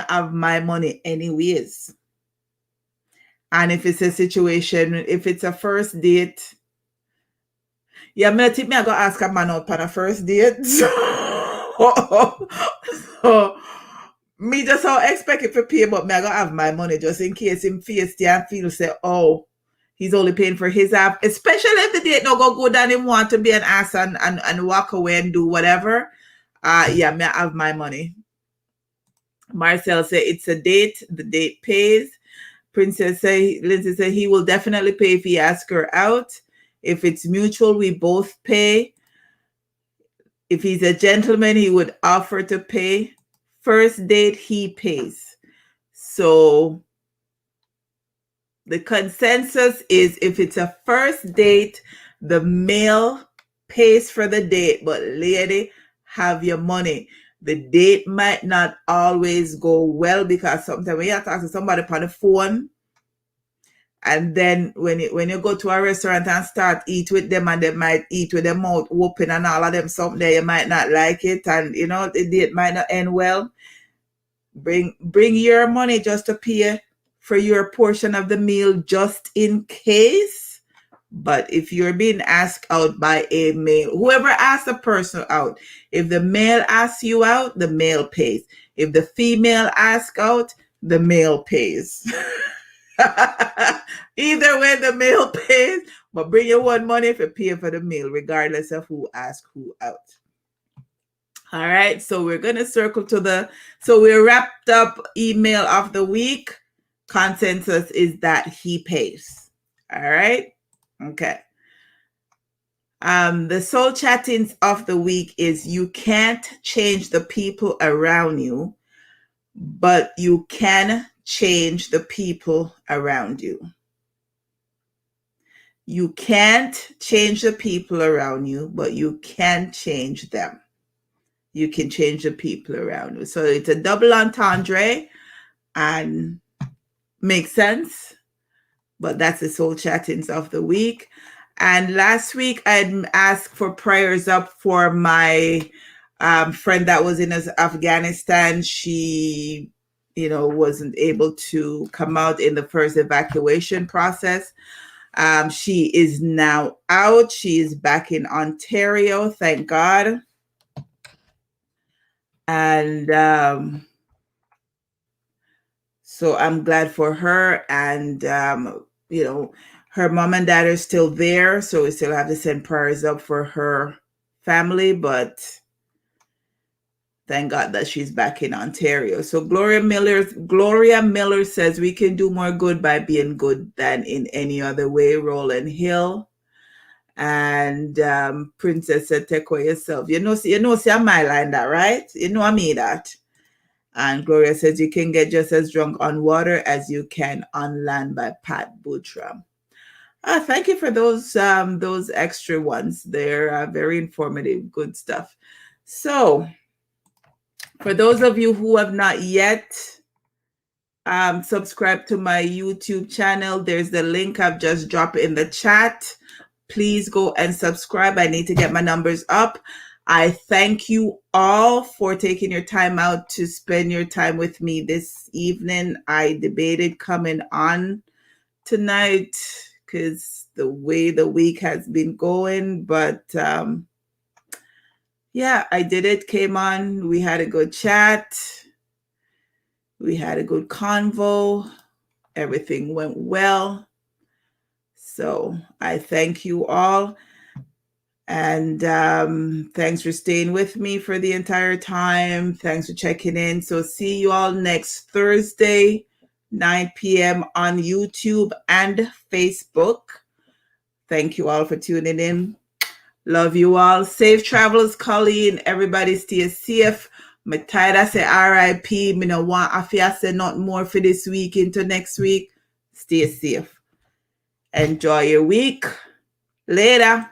have my money anyways. And if it's a situation, if it's a first date, yeah, me think me I go ask a man out on a first date. So me just how expect it to pay, but me I go have my money just in case him face and feel say, oh, He's only paying for his half, especially if the date don't go good and him want to be an ass and walk away and do whatever. Yeah, me I have my money. Marcel said it's a date. The date pays. Princess say Lindsay said he will definitely pay if he asks her out. If it's mutual, we both pay. If he's a gentleman, he would offer to pay. First date, he pays. So the consensus is if it's a first date, the male pays for the date, but lady, have your money. The date might not always go well because sometimes when you talk to somebody on the phone, and then when you go to a restaurant and start eat with them, and they might eat with their mouth open and all of them something there, you might not like it, and you know the date might not end well. Bring your money just to pay for your portion of the meal just in case. But if you're being asked out by a male, whoever asks a person out, if the male asks you out, the male pays. If the female asks out, the male pays. Either way, the male pays, but bring your own money if you pay for the meal, regardless of who asks who out. All right, so we're going to circle to so we wrapped up email of the week. Consensus is that he pays. All right, okay. The soul chattings of the week is you can't change the people around you, but you can change the people around you. You can't change the people around you, but you can change them. You can change the people around you. So it's a double entendre and makes sense. But that's the soul chattings of the week. And last week I asked for prayers up for my friend that was in Afghanistan. She, wasn't able to come out in the first evacuation process. She is now out. She is back in Ontario, thank God. And so I'm glad for her. And, her mom and dad are still there. So we still have to send prayers up for her family. But thank God that she's back in Ontario. So Gloria Miller says we can do more good by being good than in any other way. Roland Hill. And Princess said, take away yourself. See I'm my line that, right? You know I mean that. And Gloria says you can get just as drunk on water as you can on land by Pat Boutram. Thank you for those extra ones. They're very informative, good stuff. So for those of you who have not yet subscribed to my YouTube channel, there's the link I've just dropped in the chat. Please go and subscribe. I need to get my numbers up. I thank you all for taking your time out to spend your time with me this evening. I debated coming on tonight because the way the week has been going, but yeah, I did it, came on. We had a good chat. We had a good convo. Everything went well. So I thank you all. And thanks for staying with me for the entire time. Thanks for checking in. So see you all next Thursday, 9 p.m. on YouTube and Facebook. Thank you all for tuning in. Love you all. Safe travels, Colleen. Everybody stay safe. My tired say RIP. Me no want Afia say not more for this week into next week. Stay safe. Enjoy your week. Later.